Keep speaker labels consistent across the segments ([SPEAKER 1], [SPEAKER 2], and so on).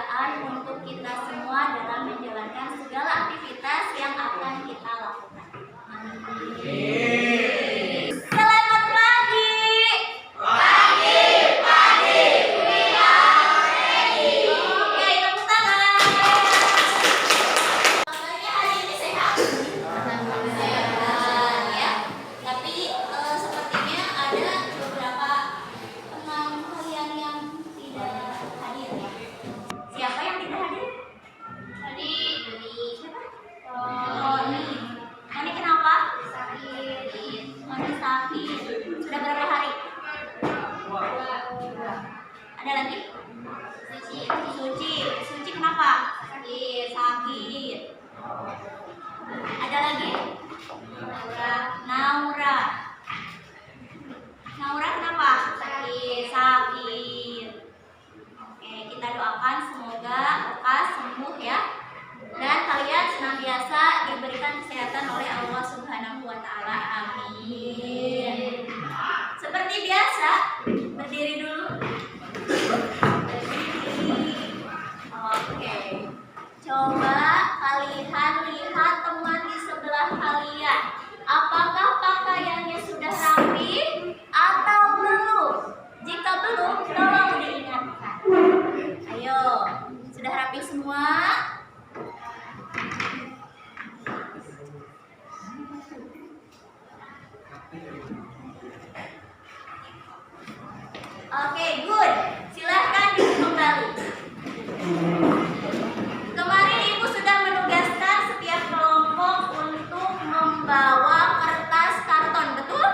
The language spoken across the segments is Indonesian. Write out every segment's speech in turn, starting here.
[SPEAKER 1] kebahagiaan untuk kita semua dalam menjalankan segala aktivitas yang akan kita lakukan. Amin. Selamat pagi. Pagi. We are ready. Oke, tepuk tangan. Kabarnya hari ini sehat? Sehat ya. Tapi sepertinya ada beberapa teman kalian yang tidak hadir ya. Siapa yang tidak hadir? Tadi siapa? Tony. Tony kenapa? Sakit. Tony sakit. Sudah berapa hari? Ada lagi? Suci kenapa? Sakit. Ada lagi? Naura kenapa? Sakit. Oke, kita doakan semoga lekas sembuh ya. Dan kalian senantiasa diberikan kesehatan oleh Allah Subhanahu wa taala. Amin. Seperti biasa, berdiri dulu. Oke. Coba kalian lihat teman di sebelah kalian. Apakah pakaiannya sudah rapi atau belum? Jika belum, tolong diingatkan. Ayo, sudah rapi semua? Oke, good. Silahkan duduk kembali. Kemarin Ibu sudah menugaskan setiap kelompok untuk membawa kertas karton, betul?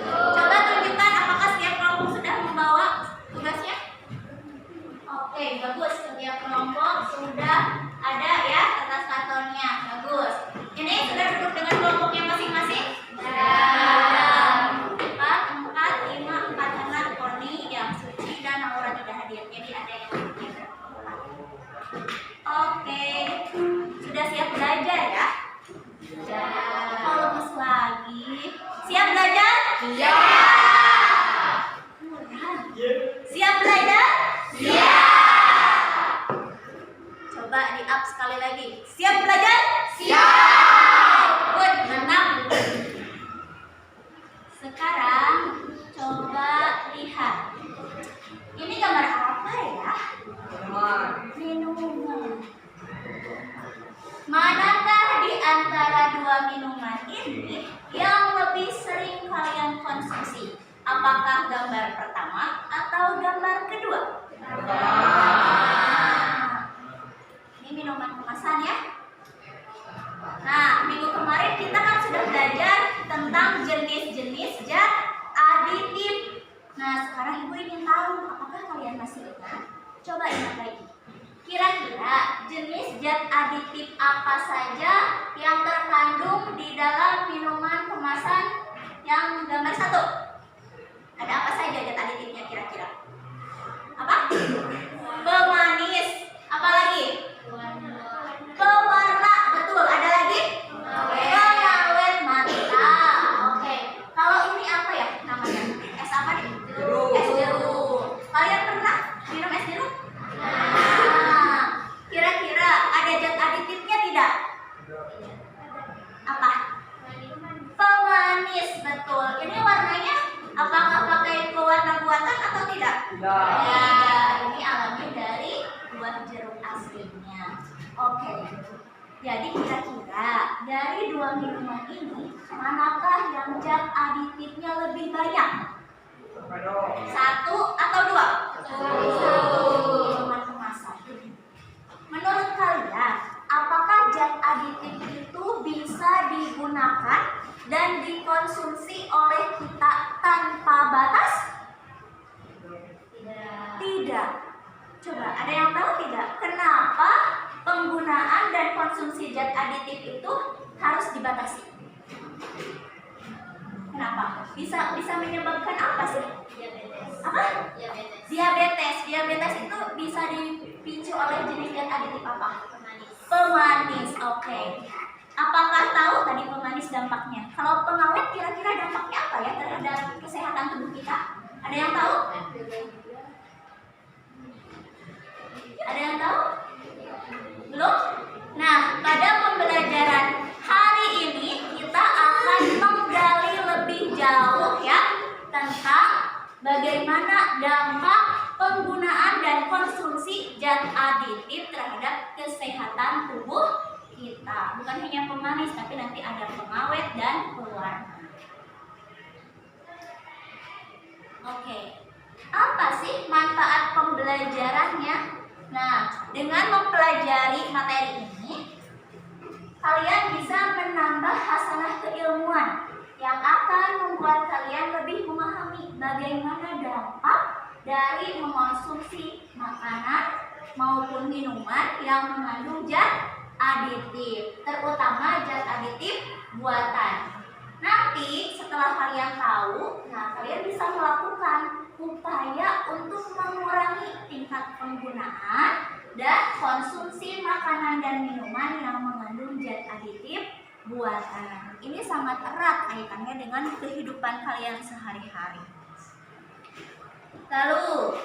[SPEAKER 1] Coba tunjukkan apakah setiap kelompok sudah membawa tugasnya? Oke, bagus. Setiap kelompok sudah ada ya kertas kartonnya. Bagus. Ini sudah duduk dengan kelompoknya masing-masing? Sudah. 4, 5, 4 anak Poni, yang Suci dan Naura tidak hadir. Jadi ada yang hadir. Oke. Sudah siap belajar ya? Oh, lemes lagi. Siap belajar? Iya. Siap belajar? Siap. Coba di up sekali lagi. Siap belajar? Siap. Good, menang. Sekarang coba lihat. Ini gambar apa ya? Minuman. Manakah di antara dua minuman ini yang lebih sering kalian konsumsi? Apakah gambar pertama atau gambar kedua? Ini minuman kemasan ya. Nah, minggu kemarin kita kan sudah belajar tentang jenis-jenis zat aditif. Nah, sekarang Ibu ingin tahu apakah kalian masih ingat? Coba ingat lagi. Kira-kira jenis zat aditif apa saja yang terkandung di dalam minuman kemasan yang gambar 1? Ada apa saja zat aditifnya kira-kira? Apa? Pemanis. Apa lagi? Pewarna. Betul. Ada lagi? Pengawet mata. Oke. Kalau ini apa ya namanya? Es apa nih? Es jeruk. Kalian pernah minum es jeruk? Nah, kira-kira ada zat aditifnya tidak? Apa? Pemanis. Betul. Ini warnanya apakah pakai pewarna buatan atau tidak? Tidak. Ya, ini alami dari buah jeruk aslinya. Oke. Jadi kira-kira dari dua minuman ini manakah yang zat aditifnya lebih banyak? 1 atau 2? 1. Minuman kemasan. Menurut kalian, apakah zat aditif itu bisa digunakan dan dikonsumsi oleh kita tanpa batas? Tidak. Coba, ada yang tahu tidak? Kenapa penggunaan dan konsumsi zat aditif itu harus dibatasi? Kenapa? Bisa menyebabkan apa sih? Apa? Diabetes. Diabetes itu bisa dipicu oleh jenis zat aditif apa? Pemanis. Oke. Apakah tahu tadi pemanis dampaknya? Kalau pengawet kira-kira dampaknya apa ya terhadap kesehatan tubuh kita? Ada yang tahu? Ada yang tahu? bagaimana dampak penggunaan dan konsumsi zat aditif terhadap kesehatan tubuh kita. Bukan hanya pemanis, tapi nanti ada pengawet dan pewarna. Oke, apa sih manfaat pembelajarannya? Nah, dengan mempelajari materi ini, kalian bisa menambah hasanah keilmuan yang akan membuat kalian lebih memahami bagaimana dampak dari mengonsumsi makanan maupun minuman yang mengandung zat aditif, terutama zat aditif buatan. Nanti setelah kalian tahu, kalian bisa melakukan upaya untuk mengurangi tingkat penggunaan dan konsumsi makanan dan minuman yang mengandung zat aditif buatan. Ini sangat erat kaitannya dengan kehidupan kalian sehari-hari. Lalu,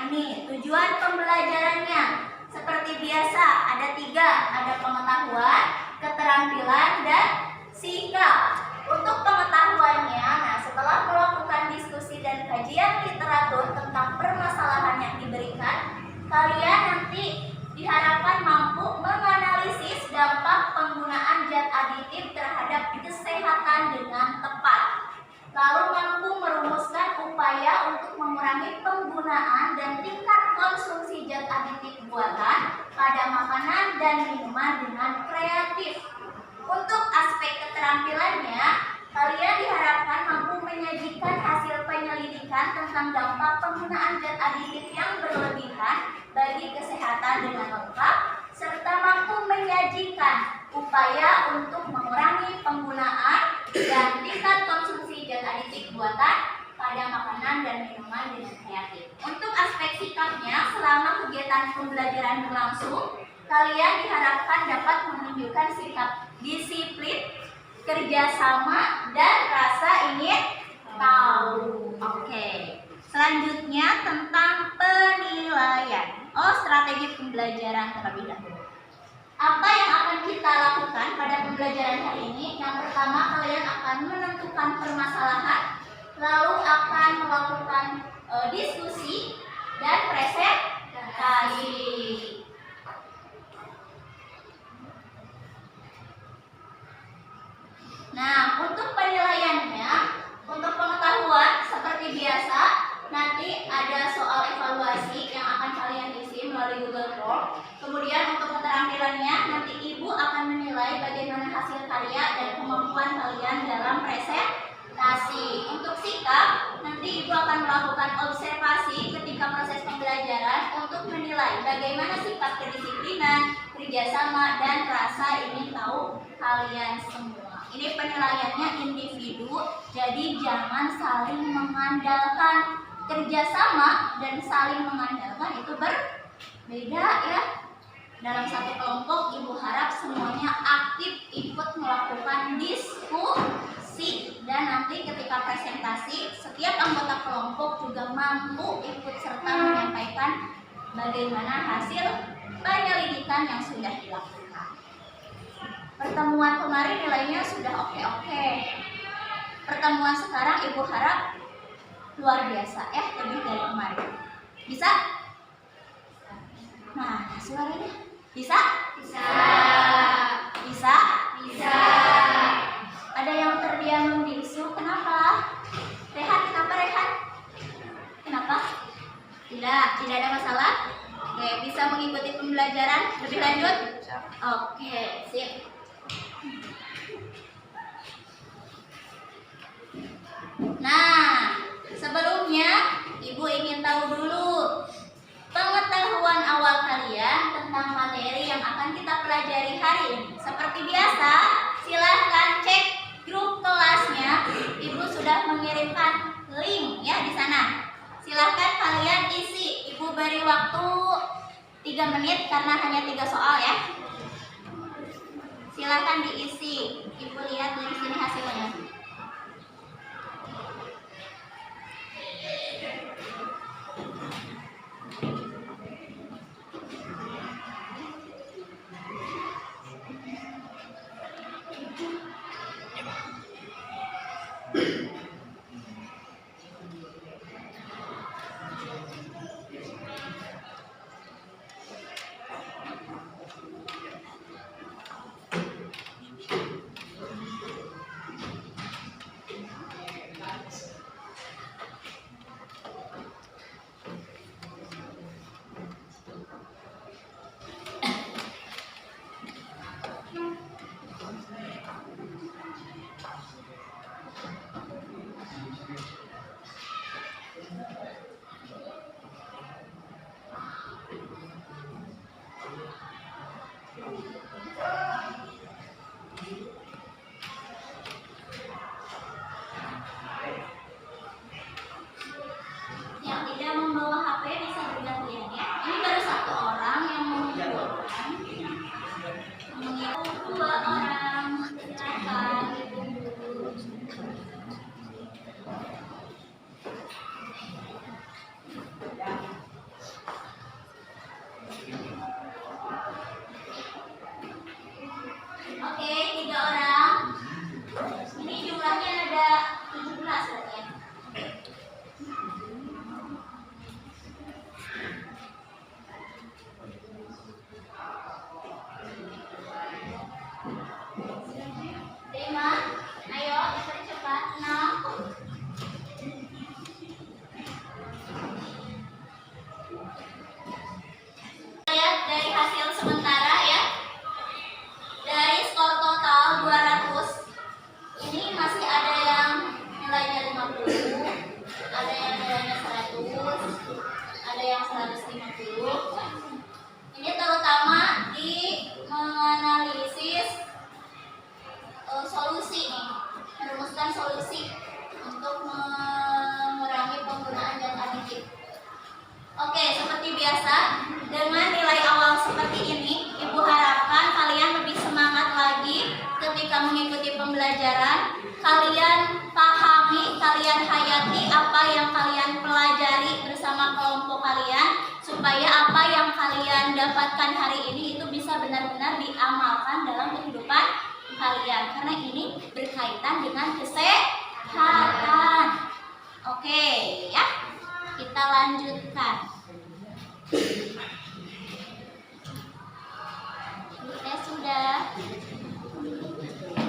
[SPEAKER 1] ini tujuan pembelajarannya. Seperti biasa, ada 3, ada pengetahuan, keterampilan, dan sikap. Untuk pengetahuannya, setelah melakukan diskusi dan kajian literatur tentang permasalahan yang diberikan, kalian nanti diharapkan mampu menganalisis dampak penggunaan zat aditif terhadap kesehatan dengan tepat, lalu mampu merumuskan upaya untuk mengurangi penggunaan dan tingkat konsumsi zat aditif buatan pada makanan dan minuman dengan kreatif. Untuk aspek keterampilannya, kalian diharapkan mampu menyajikan hasil penyelidikan tentang dampak penggunaan zat aditif yang berlebihan bagi kesehatan dengan lengkap, serta mampu menyajikan upaya untuk mengurangi penggunaan dan tingkat konsumsi zat aditif buatan pada makanan dan minuman dengan kreatif. Untuk aspek sikapnya, selama kegiatan pembelajaran berlangsung, kalian diharapkan dapat menunjukkan sikap disiplin, kerjasama, dan rasa ingin tahu. Oke. Selanjutnya tentang penilaian. Strategi pembelajaran terlebih dahulu. Apa yang akan kita lakukan pada pembelajaran hari ini? Yang pertama, kalian akan menentukan permasalahan, lalu akan melakukan diskusi dan presentasi. Untuk penilaiannya, untuk pengetahuan seperti biasa, nanti ada soal evaluasi yang akan kalian isi melalui Google Form. Kemudian untuk keterampilannya, nanti Ibu akan menilai bagaimana hasil karya dan kemampuan kalian dalam presentasi. Untuk sikap, nanti Ibu akan melakukan observasi ketika proses pembelajaran untuk menilai bagaimana sifat kedisiplinan, kerjasama, dan rasa ingin tahu kalian semua. Ini penilaiannya individu, jadi jangan saling mengandalkan. Kerjasama dan saling mengandalkan itu berbeda ya. Dalam satu kelompok, Ibu harap semuanya aktif ikut melakukan diskusi. Dan nanti ketika presentasi, setiap anggota kelompok juga mampu ikut serta menyampaikan bagaimana hasil penyelidikan yang sudah dilakukan. Pertemuan kemarin nilainya sudah oke. Pertemuan sekarang Ibu harap luar biasa ya, lebih dari kemarin. Bisa? Suaranya bisa? Bisa. Bisa? Bisa. Ada yang terdiam membisu, kenapa? Rehan, kenapa Rehan? Kenapa? Tidak ada masalah? Oke, bisa mengikuti pembelajaran lebih lanjut? Oke, sip. Sebelumnya Ibu ingin tahu dulu pengetahuan awal kalian tentang materi yang akan kita pelajari hari ini. Seperti biasa, silahkan cek grup kelasnya. Ibu sudah mengirimkan link ya di sana. Silahkan kalian isi. Ibu beri waktu 3 menit karena hanya 3 soal ya. Silahkan diisi. Ibu lihat di sini hasilnya. kalian pahami, kalian hayati apa yang kalian pelajari bersama kelompok kalian, supaya apa yang kalian dapatkan hari ini itu bisa benar-benar diamalkan dalam kehidupan kalian, karena ini berkaitan dengan kesehatan. Oke ya, kita lanjutkan. Sudah.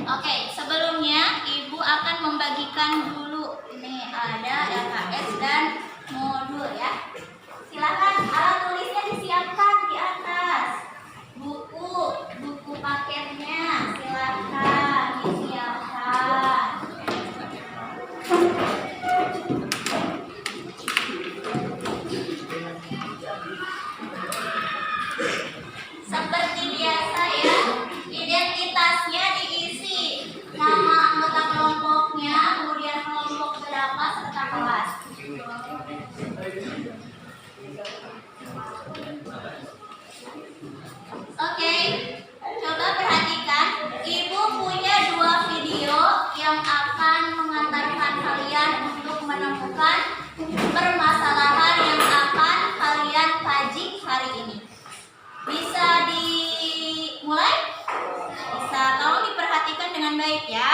[SPEAKER 1] Oke, sebelumnya Ibu akan membagikan dulu. Ini ada LKS dan modul ya. Silakan alat tulisnya disiapkan di atas. Buku paketnya silakan disiapkan. Seperti biasa ya, identitasnya diisi nama anggota kelompoknya, kemudian kelompok berapa serta kelas. Oke, coba perhatikan. Ibu punya 2 video yang akan mengantarkan kalian untuk menemukan permasalahan yang akan kalian kaji hari ini. Bisa dimulai? Bisa, tolong diperhatikan dengan baik ya.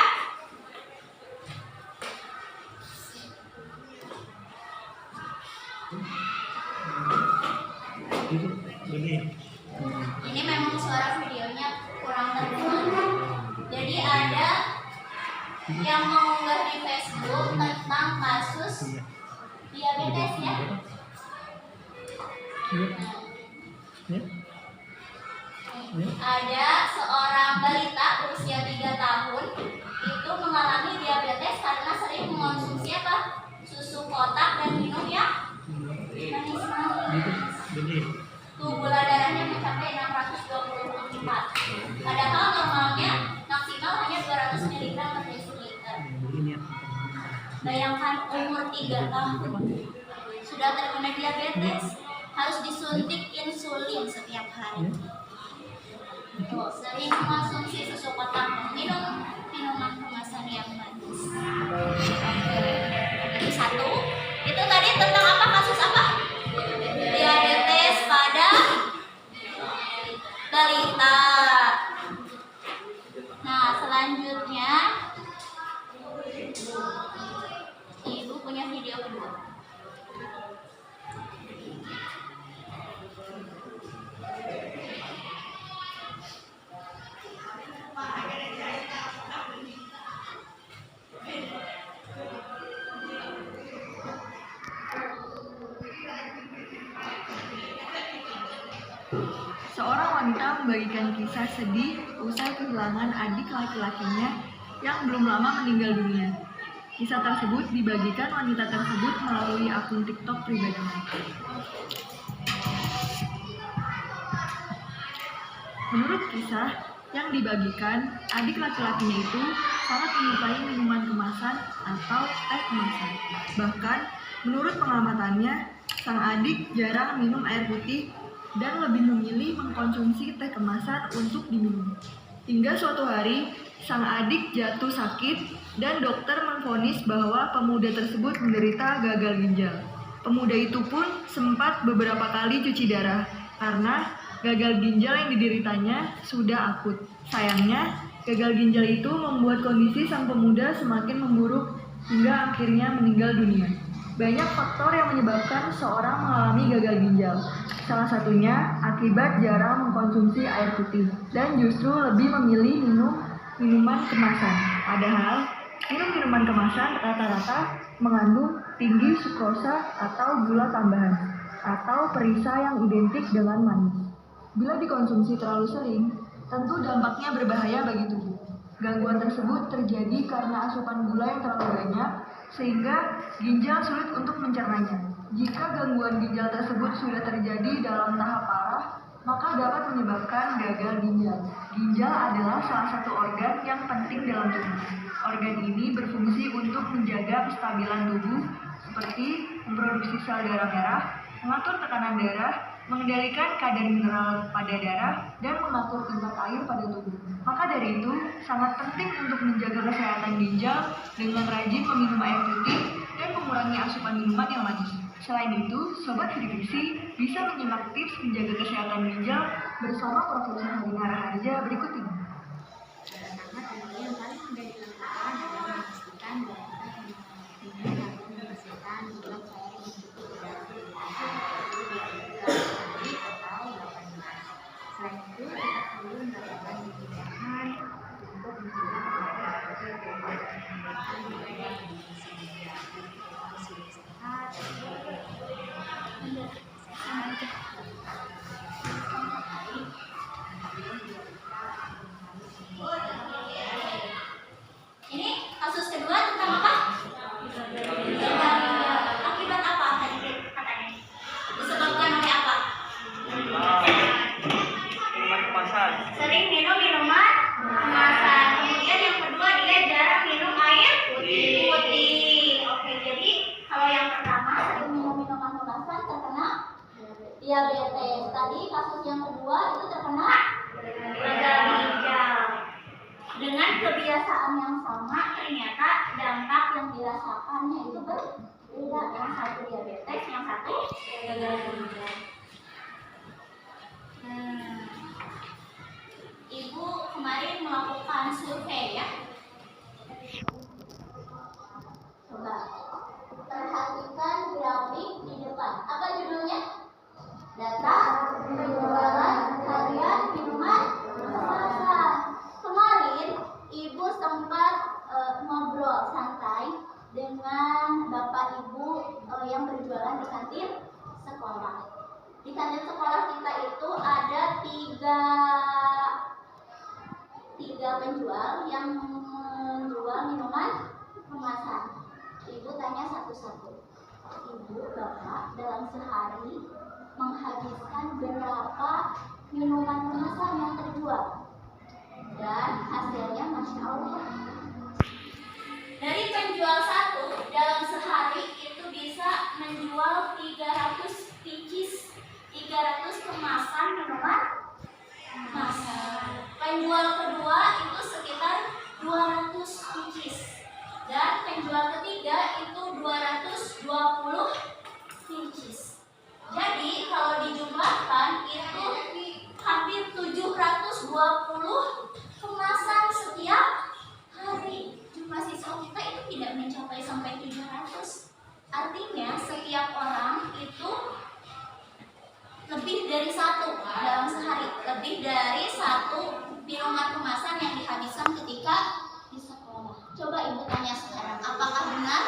[SPEAKER 1] Ini memang suara videonya kurang terdengar. Jadi ada yang mengunggah di Facebook tentang kasus diabetes ya. Ada seorang balita berusia 3 tahun itu mengalami diabetes karena sering mengonsumsi apa? Susu kotak dan minum yang manis-manis. Tuh gula darahnya mencapai 624. Padahal normalnya maksimal hanya 200 mg per desiliter. Bayangkan umur 3 tahun sudah terkena diabetes, harus disuntik insulin setiap hari. Tuh, sering mengonsumsi susu kotak dan minum minuman kemasan yang manis. Itu satu. Itu tadi tentang apa, kasus apa? Diabetes pada balita. Nah, selanjutnya Ibu punya video kedua.
[SPEAKER 2] Seorang wanita membagikan kisah sedih usai kehilangan adik laki-lakinya yang belum lama meninggal dunia. Kisah tersebut dibagikan wanita tersebut melalui akun TikTok pribadinya. Menurut kisah yang dibagikan, adik laki-lakinya itu sangat menyukai minuman kemasan atau teh kemasan. Bahkan, menurut pengamatannya, sang adik jarang minum air putih dan lebih memilih mengkonsumsi teh kemasan untuk diminum. Hingga suatu hari, sang adik jatuh sakit dan dokter memvonis bahwa pemuda tersebut menderita gagal ginjal. Pemuda itu pun sempat beberapa kali cuci darah karena gagal ginjal yang dideritanya sudah akut. Sayangnya, gagal ginjal itu membuat kondisi sang pemuda semakin memburuk hingga akhirnya meninggal dunia. Banyak faktor yang menyebabkan seorang mengalami gagal ginjal. Salah satunya akibat jarang mengkonsumsi air putih dan justru lebih memilih minum minuman kemasan. Padahal, minum minuman kemasan rata-rata mengandung tinggi sukrosa atau gula tambahan atau perisa yang identik dengan manis. Bila dikonsumsi terlalu sering, tentu dampaknya berbahaya bagi tubuh. Gangguan tersebut terjadi karena asupan gula yang terlalu banyak, sehingga ginjal sulit untuk mencernanya. Jika gangguan ginjal tersebut sudah terjadi dalam tahap parah, maka dapat menyebabkan gagal ginjal. Ginjal adalah salah satu organ yang penting dalam tubuh. Organ ini berfungsi untuk menjaga kestabilan tubuh, seperti memproduksi sel darah merah, mengatur tekanan darah, mengendalikan kadar mineral pada darah, dan mengatur tingkat air pada tubuh. Maka dari itu, sangat penting untuk menjaga kesehatan ginjal dengan rajin meminum air putih dan mengurangi asupan minuman yang manis. Selain itu, Sobat Nutrisi bisa menyimak tips menjaga kesehatan ginjal bersama Profesor Harina Raharja berikut ini.
[SPEAKER 1] Pertama, tentunya yang paling mudah dilakukan adalah memastikan bahwa kita menghasilkan jumlah cairan yang cukup di dalam tubuh kita, yaitu 2 hari atau 8 bulan. Selain itu, kita perlu melakukan pencegahan untuk mencegah penyakit dan mengembangkan budaya gizi ginjal. Gizi sehat Ini kasus kedua tentang apa? Akibat apa tadi katanya? Disebabkan oleh apa?
[SPEAKER 3] Minuman kemasan.
[SPEAKER 1] Sering minum minuman kemasan. Kemudian yang kedua dia jarang minum air putih. Oke, jadi kalau yang pertama sering minum minuman kemasan terkena diabetes. Tadi kasus yang kedua itu terkena gagal ginjal. Dengan kebiasaan yang sama ternyata dampak yang dirasakannya itu berbeda. Yang satu diabetes, yang satu gagal ginjal. Ibu kemarin melakukan survei ya. Coba perhatikan grafik di depan. Apa judulnya? Data penjualan harian minuman kemasan. Kemarin ibu sempat ngobrol santai dengan bapak ibu yang berjualan di kantin sekolah. Di kantin sekolah kita itu ada tiga penjual yang menjual minuman kemasan. Ibu tanya satu-satu. Ibu, bapak dalam sehari menghabiskan berapa minuman kemasan yang terjual? Dan hasilnya Masya Allah. Dari penjual satu dalam sehari itu bisa menjual 300 pieces, 300 kemasan minuman kemasan. Penjual kedua itu sekitar 200 pieces. Dan penjual ketiga itu 220 pieces. Jadi kalau dijumlahkan itu hampir 720 kemasan setiap hari. Jumlah siswa kita itu tidak mencapai sampai 700. Artinya setiap orang itu lebih dari satu dalam sehari, lebih dari satu minuman kemasan yang dihabiskan ketika di sekolah. Coba ibu tanya sekarang, apakah benar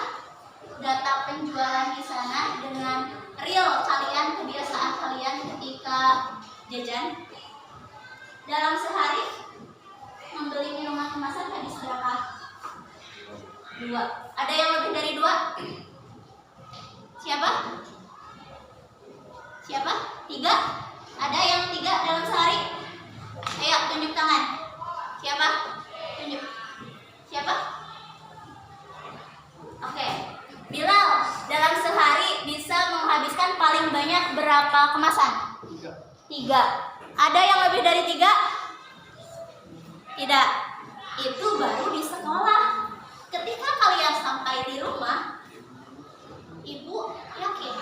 [SPEAKER 1] data penjualan di sana dengan real kalian, kebiasaan kalian ketika jajan? Dalam sehari membeli minuman kemasan habis berapa? 2. Ada yang lebih dari 2? Siapa? Siapa? 3? Ada yang 3 dalam sehari? Ayo tunjuk tangan. Siapa? Tunjuk. Siapa? Oke. Bilal dalam sehari bisa menghabiskan paling banyak berapa kemasan? 3. Ada yang lebih dari 3? Tidak. Itu baru di sekolah. Ketika kalian sampai di rumah, ibu yakin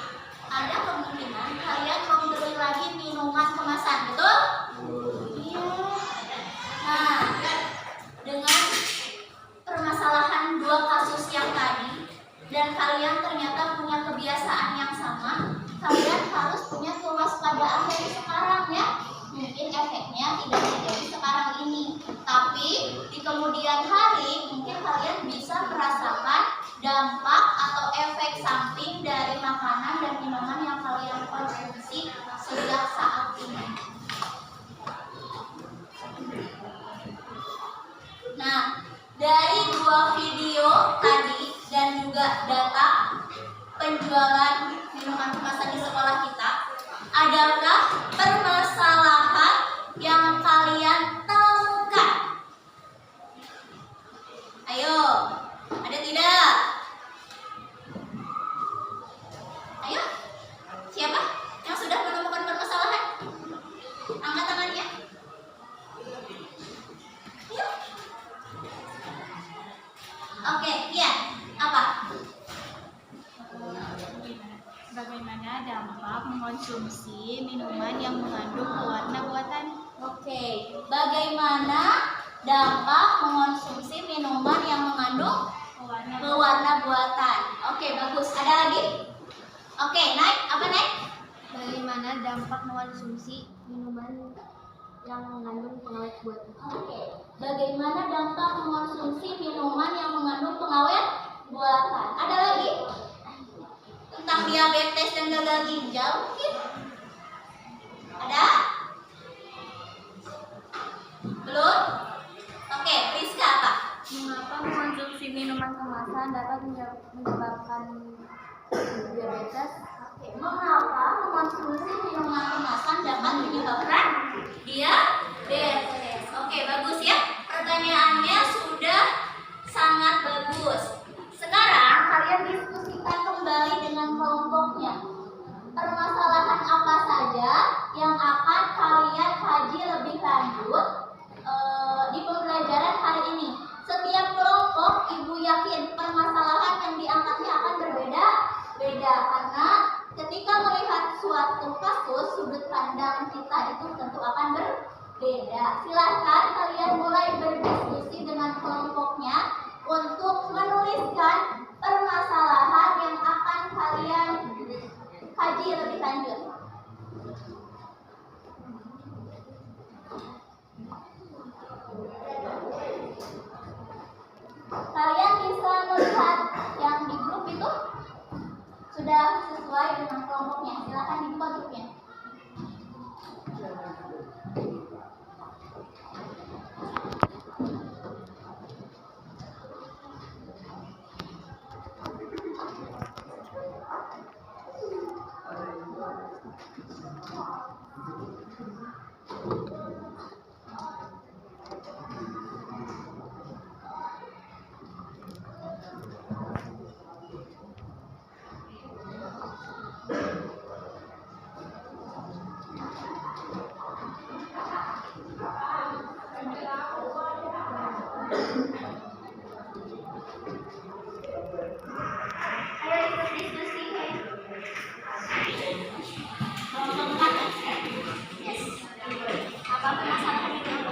[SPEAKER 1] ada kemungkinan kalian membeli lagi minuman kemasan, betul? Iya. Nah, dengan permasalahan 2 kasus yang tadi, dan kalian ternyata punya kebiasaan yang sama, kalian harus punya kewaspadaan dari sekarang ya. Mungkin efeknya tidak terjadi sekarang ini, tapi di kemudian hari mungkin kalian bisa merasakan dampak atau efek samping dari makanan dan minuman yang kalian konsumsi sejak saat ini. Nah, dari 2 video tadi dan juga data penjualan minuman kemasan di sekolah kita, adakah permasalahan yang kalian temukan? Ayo, ada tidak? Ayo, siapa yang sudah menemukan permasalahan? Angkat tangannya. Yuk. Oke, iya. Apa?
[SPEAKER 3] Bagaimana dampak mengonsumsi minuman yang mengandung pewarna buatan?
[SPEAKER 1] Oke, bagaimana dampak mengonsumsi minuman yang mengandung pewarna buatan? Oke, bagus. Ada lagi? Oke, naik. Apa naik?
[SPEAKER 3] Bagaimana dampak mengonsumsi minuman yang mengandung pengawet buatan?
[SPEAKER 1] Oke, bagaimana dampak mengonsumsi minuman yang mengandung pengawet buatan? Ada lagi? Tentang diabetes dan gagal ginjal mungkin? Ada? Belum? Oke, Rizka apa?
[SPEAKER 3] Mengapa mengonsumsi minuman kemasan dapat menyebabkan diabetes?
[SPEAKER 1] Oke, mengapa mengonsumsi minuman kemasan dapat menyebabkan diabetes? Oke, bagus ya. Pertanyaannya sudah sangat bagus. Sekarang kalian diskusikan kembali dengan kelompoknya. Permasalahan apa saja yang akan kalian kaji lebih lanjut di pembelajaran hari ini? Setiap kelompok, Ibu yakin permasalahan yang diangkatnya akan berbeda-beda karena ketika melihat suatu kasus, sudut pandang kita itu tentu akan berbeda. Silahkan kalian mulai berdiskusi dengan kelompoknya untuk menuliskan permasalahan yang akan kalian kaji lebih lanjut. Kalian bisa melihat yang di grup itu sudah sesuai dengan kelompoknya. Silakan dibuka grupnya. Ayo ikut diskusi. Yes. Apa permasalahan yang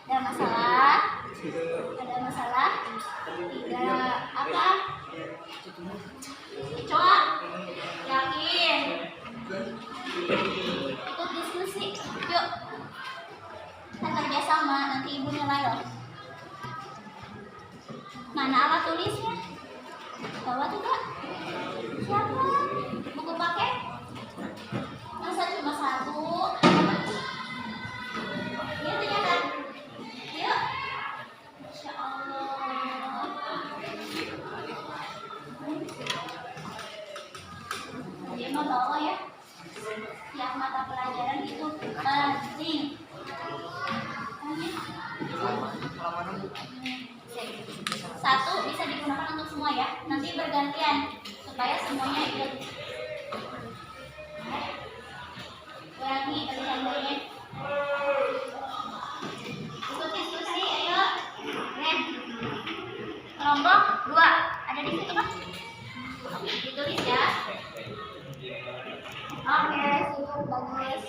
[SPEAKER 1] ada masalah? Ada masalah? Tidak. Apa? Coba. Yakin? Ikut diskusi. Yuk. Kita kerjasama. Nanti ibu nilai loh. Mana alat tulisnya? Bawa tidak? Siapa? Buku pakai? Masa cuma satu? Yuk ternyata. Yuk. Masya Allah. Dia mau bawa ya. Setiap mata pelajaran itu penting. Satu bisa digunakan untuk semua ya. Nanti bergantian supaya semuanya ikut. Ulangi pertanyaannya. Ikut diskusi, ayo. Nih. Kelompok 2 ada di situ kan? Ditulis ya. Oke, super bagus.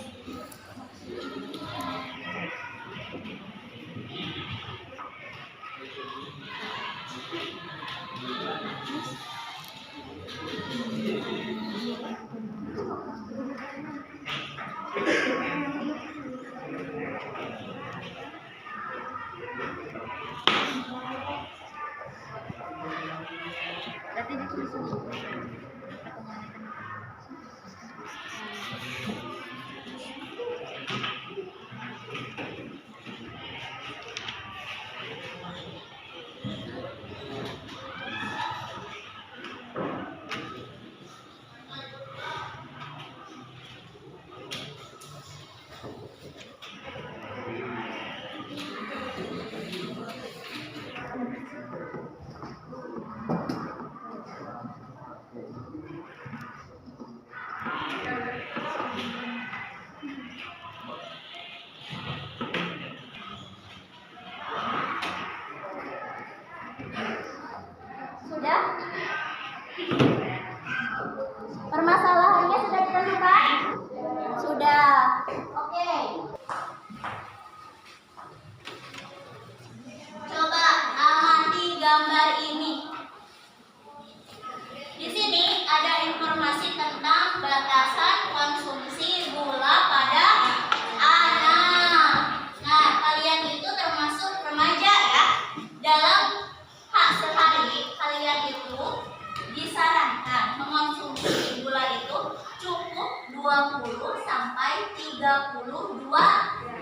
[SPEAKER 1] sampai 32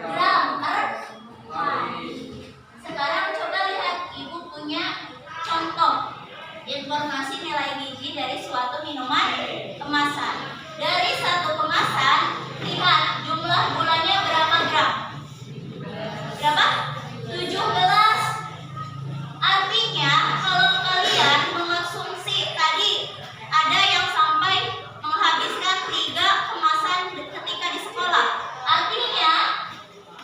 [SPEAKER 1] gram per hari. Sekarang coba lihat, Ibu punya contoh informasi nilai gizi dari suatu minuman kemasan. Dari satu kemasan, lihat jumlah gulanya berapa gram? Berapa? 17. Artinya kalau kalian mengonsumsi tadi, ada yang sampai menghabiskan 3 kemasan ketika di sekolah. Artinya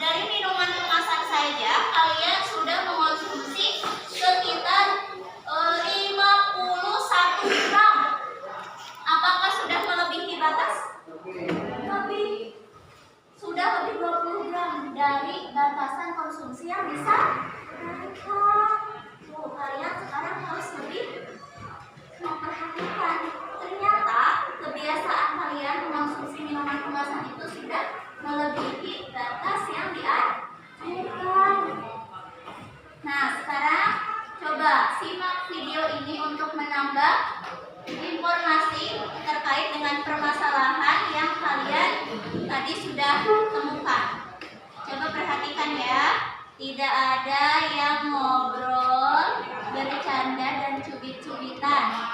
[SPEAKER 1] dari minuman kemasan saja kalian sudah mengonsumsi sekitar 51 gram. Apakah sudah melebihi batas? Lebih. Sudah lebih 20 gram dari batasan konsumsi yang bisa diberikan. Tuh, kalian sekarang harus lebih memperhatikan. Ternyata kebiasaan kalian mengonsumsi minuman kemasan itu sudah melebihi batas yang dianjurkan. Nah, sekarang coba simak video ini untuk menambah informasi terkait dengan permasalahan yang kalian tadi sudah temukan. Coba perhatikan ya, tidak ada yang ngobrol, bercanda, dan cubit-cubitan.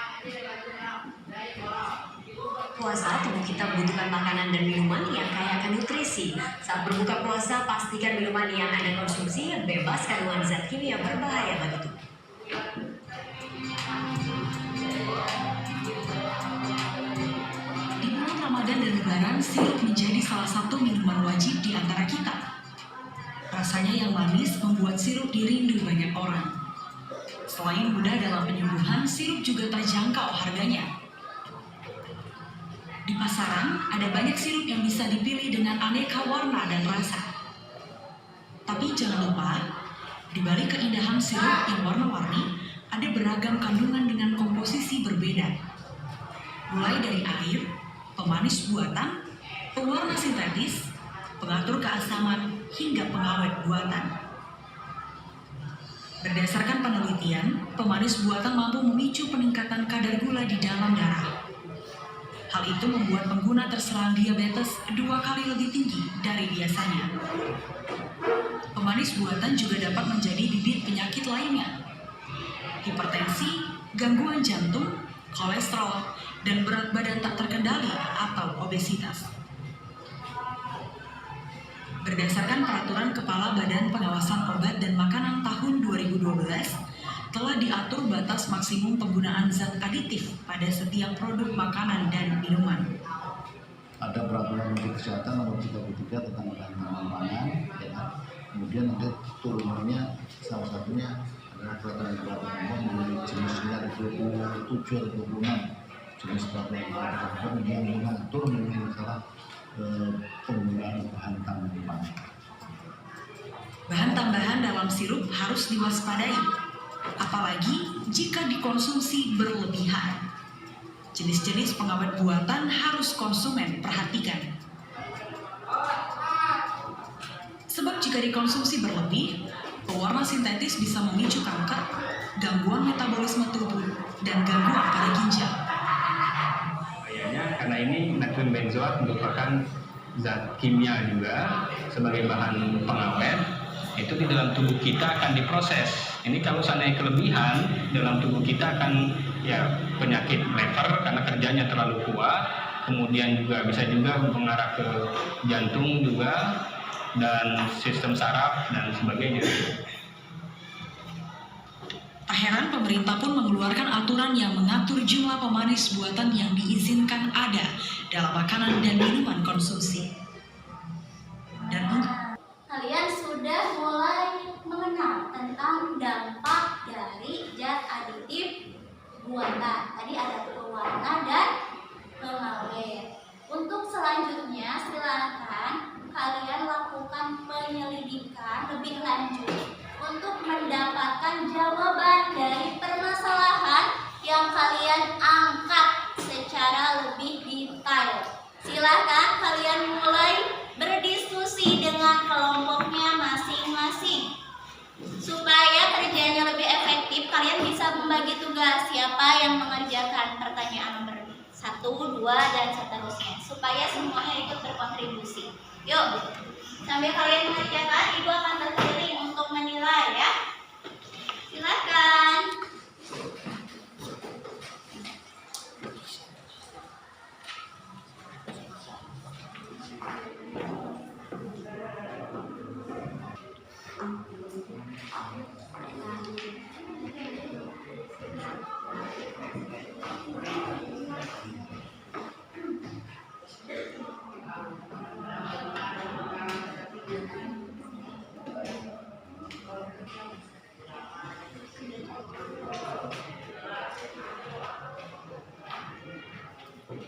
[SPEAKER 4] Puasa, tubuh kita membutuhkan makanan dan minuman yang kaya akan nutrisi. Saat berbuka puasa, pastikan minuman yang Anda konsumsi bebas kandungan zat kimia berbahaya bagi tubuh. Di bulan Ramadan dan Lebaran, sirup menjadi salah satu minuman wajib di antara kita. Rasanya yang manis membuat sirup dirindu banyak orang. Selain mudah dalam penyembuhan, sirup juga terjangkau harganya. Di pasaran, ada banyak sirup yang bisa dipilih dengan aneka warna dan rasa. Tapi jangan lupa, di balik keindahan sirup yang warna-warni, ada beragam kandungan dengan komposisi berbeda. Mulai dari air, pemanis buatan, pewarna sintetis, pengatur keasaman, hingga pengawet buatan. Berdasarkan penelitian, pemanis buatan mampu memicu peningkatan kadar gula di dalam darah. Hal itu membuat pengguna terserang diabetes 2 kali lebih tinggi dari biasanya. Pemanis buatan juga dapat menjadi bibit penyakit lainnya. Hipertensi, gangguan jantung, kolesterol, dan berat badan tak terkendali atau obesitas. Berdasarkan peraturan Kepala Badan Pengawasan Obat dan Makanan tahun 2012, telah diatur batas maksimum penggunaan zat aditif pada setiap produk makanan dan minuman.
[SPEAKER 5] Ada peraturan Menteri Kesehatan nomor 33 tentang ketahanan pangan, ya. Kemudian ada turunannya, salah satunya adalah peraturan mengenai jenisnya ada 27 atau 26 jenis peraturan yang mengatur mengenai masalah penggunaan bahan tambahan.
[SPEAKER 4] Bahan tambahan dalam sirup harus diwaspadai, apalagi jika dikonsumsi berlebihan. Jenis-jenis pengawet buatan harus konsumen perhatikan. Sebab jika dikonsumsi berlebih, pewarna sintetis bisa memicu kanker, gangguan metabolisme tubuh, dan gangguan pada ginjal.
[SPEAKER 6] Karena ini natrium benzoat merupakan zat kimia juga sebagai bahan pengawet, itu di dalam tubuh kita akan diproses. Ini kalau seandainya kelebihan dalam tubuh kita akan penyakit lever karena kerjanya terlalu kuat, kemudian juga bisa juga mengarah ke jantung juga dan sistem saraf dan sebagainya.
[SPEAKER 4] Tak heran pemerintah pun mengeluarkan aturan yang mengatur jumlah pemanis buatan yang diizinkan ada dalam makanan dan minuman konsumsi. Dan
[SPEAKER 1] Kalian sudah mulai mengenal tentang dampak dari zat aditif buatan. Tadi ada pewarna dan pengawet. Untuk selanjutnya silakan kalian lakukan penyelidikan lebih lanjut untuk mendapatkan jawaban dari permasalahan yang kalian angkat secara lebih detail. Silakan kalian mulai berdiskusi dengan kelompoknya masing-masing. Supaya kerjanya lebih efektif, kalian bisa membagi tugas. Siapa yang mengerjakan pertanyaan nomor 1? 2, dan seterusnya, supaya semuanya ikut berkontribusi. Yuk, sambil kalian mengerjakan, Ibu akan terpilih untuk menilai ya. Silakan.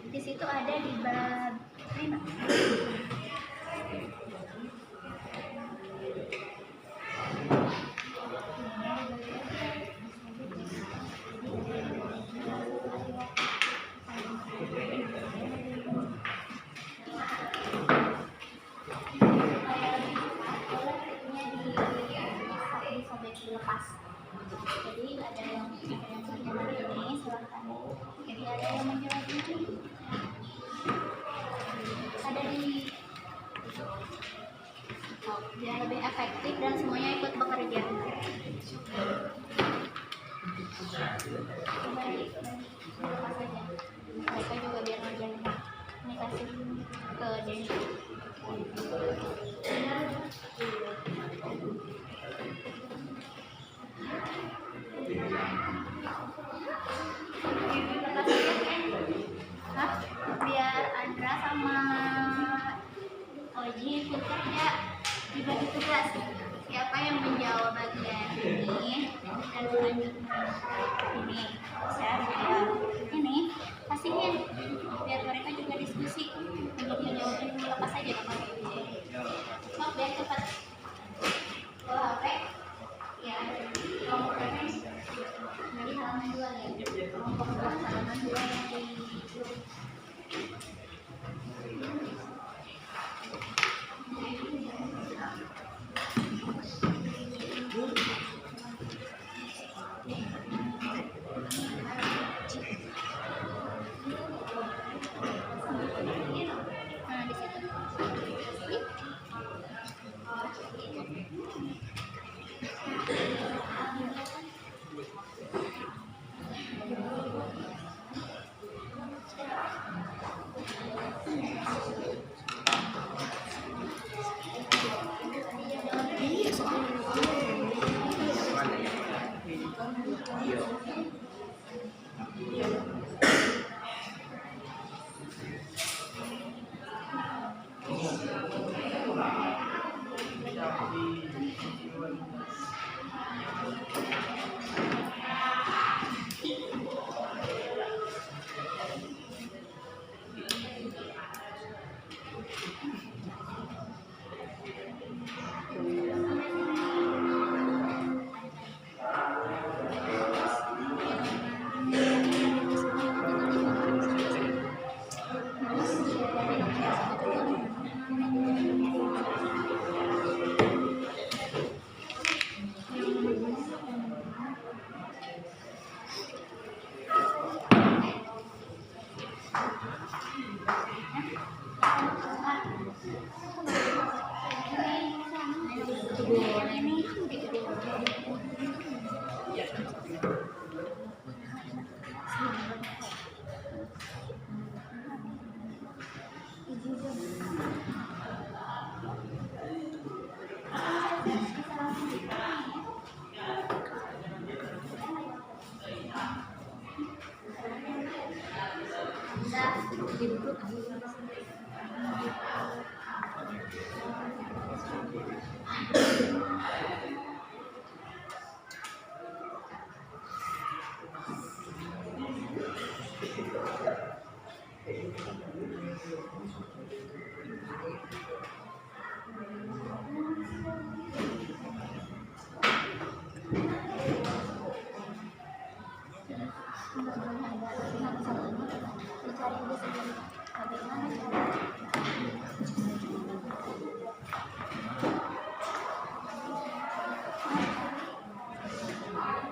[SPEAKER 1] Di situ ada di bab 5. Dilepas. Jadi ada yang menjawab ini, silahkan. Jadi ada yang menjawab ini. Ada di biar lebih efektif dan semuanya ikut bekerja. Coba dilepas saja. Mereka juga biar ngerjain. Ini kasih ke Denny. Biar Andra sama Oji ikut kerja, dibagi tugas. Siapa yang menjawab bagian ini dan selanjutnya ini, saya ini kasihin biar mereka juga diskusi. Untuk menjawabnya lepas saja teman. Sok biar cepat. Bawa HP. Ya, kelompok berapa? Dari halaman 2 ya. Kelompok halaman 2 yang di grup. Nah, di situ.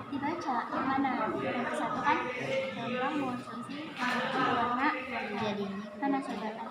[SPEAKER 1] Dibaca yang mana? Nomor 1 kan gampang mengonsumsi warna
[SPEAKER 3] jadi karena saudaranya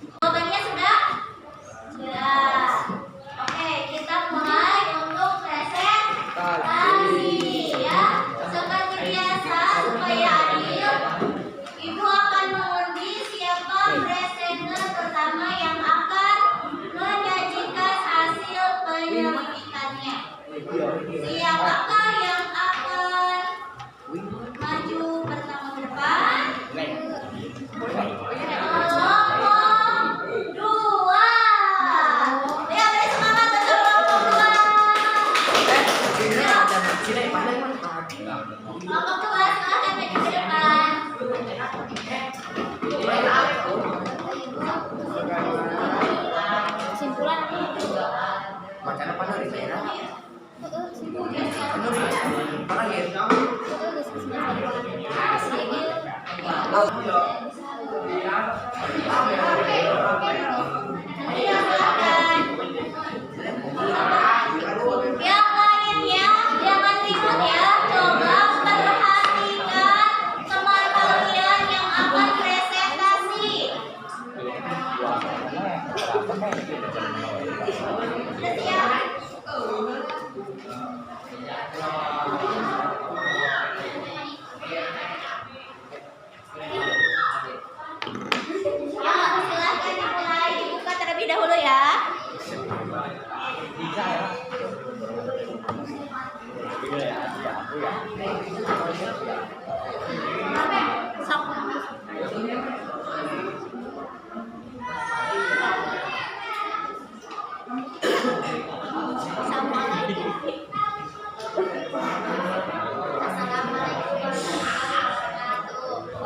[SPEAKER 1] Jawabannya sudah? Sudah. Oke, kita mulai untuk presentasi ya. Seperti biasa supaya adil, Ibu akan mengundi siapa presenter pertama yang akan menyajikan hasil penyelidikannya. Siapakah yang akan maju pertama ke depan? Kelompok 2. Ya, beri semangat untuk kelompok 2. Kelompok 2 silahkan maju ke depan.
[SPEAKER 3] Kesimpulan
[SPEAKER 7] Macam apa dari daerah?
[SPEAKER 1] Yang lainnya jangan ribut ya. Coba perhatikan teman kalian yang akan presentasi. Sudah siap? Ya, silahkan dimulai. Dibuka terlebih dahulu ya.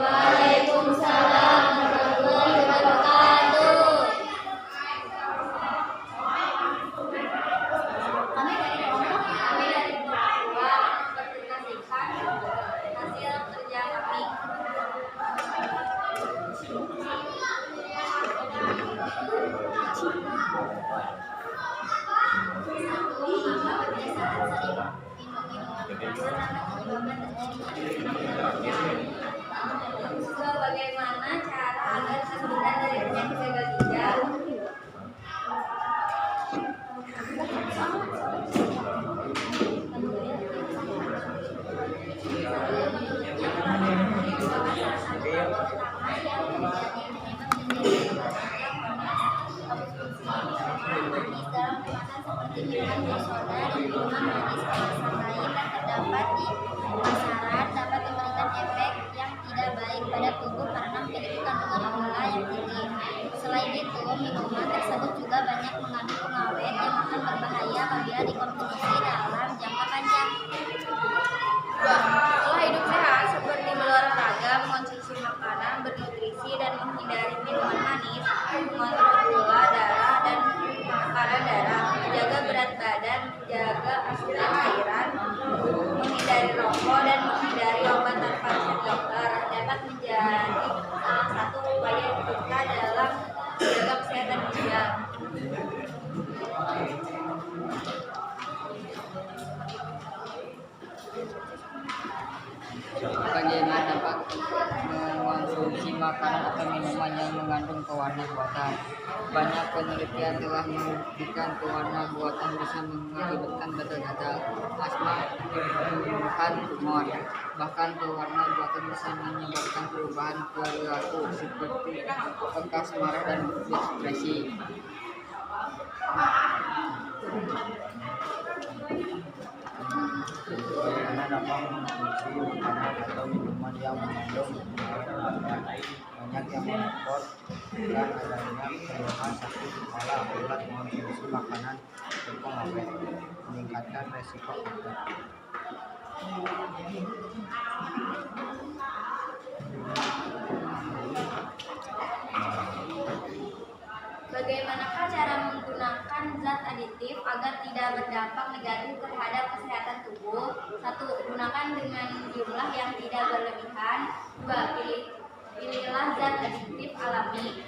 [SPEAKER 1] Waalaikumsalam warahmatullahi wabarakatuh. Kami dari kelompok, kami dari kelompok 2 mempresentasikan hasil kerja kami. Bagaimana cara agar terhindar dari penyakit gagal ginjal? Dalam kemasan seperti minuman bersoda dan minuman manis kemasan lain yang terdapat di pasaran dapat memberikan efek yang tidak baik pada tubuh karena memiliki kandungan gula yang tinggi. Selain itu, minuman tersebut juga banyak mengandung pengawet yang akan berbahaya apabila dikonsumsi dalam jangka panjang. Pola hidup sehat seperti berolahraga, mengonsumsi makanan bernutrisi dan menghindari minuman manis, mengontrol gula darah dan tekanan darah, menjaga berat badan, menjaga asupan cairan, menghindari rokok dan menghindari obat tanpa resep dokter dapat menjadi salah satu upaya kita dalam menjaga kesehatan ginjal.
[SPEAKER 7] Bagaimana dapat mengonsumsi makanan atau minuman yang mengandung pewarna buatan? Banyak penelitian telah membuktikan pewarna buatan bisa mengakibatkan gatal-gatal, asma, dan tumor. Bahkan pewarna buatan bisa menyebabkan perubahan perilaku seperti bekas marah dan depresi. Bagaimana dapat mengonsumsi makanan atau minuman yang mengandung banyak yang melapor dan adanya keluhan sakit kepala akibat mengonsumsi makanan berpengawet, meningkatkan resiko kanker.
[SPEAKER 1] Bagaimanakah cara menggunakan zat aditif agar tidak berdampak negatif terhadap kesehatan tubuh? 1. Gunakan dengan jumlah yang tidak berlebihan. 2. Pilihlah zat aditif alami.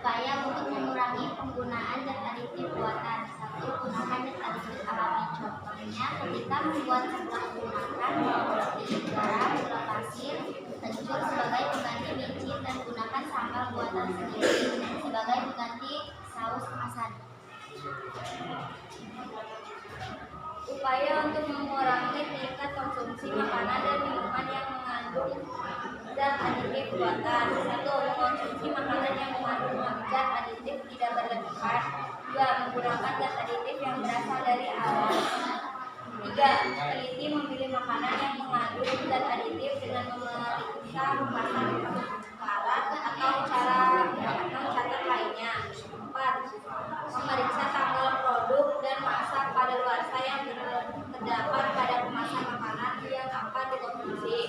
[SPEAKER 1] Upaya untuk mengurangi penggunaan zat aditif buatan. 1. Gunakan zat aditif alami. Contohnya ketika membuat seblak gunakan bawang putih, garam, gula pasir, kencur sebagai pengganti micin dan gunakan sambal buatan sendiri sebagai pengganti saus kemasan. Upaya untuk mengurangi tingkat konsumsi makanan dan minuman yang mengandung zat aditif buatan. 1. Mengonsumsi makanan yang mengandung zat aditif tidak berlebihan. 2. Menggunakan zat aditif yang berasal dari alam. 3. Teliti memilih makanan yang mengandung zat aditif dengan memeriksa kemasan alat atau catat lainnya. 4. Memeriksa tanggal produk dan masa kadaluarsa yang terdapat pada kemasan makanan yang akan dikonsumsi.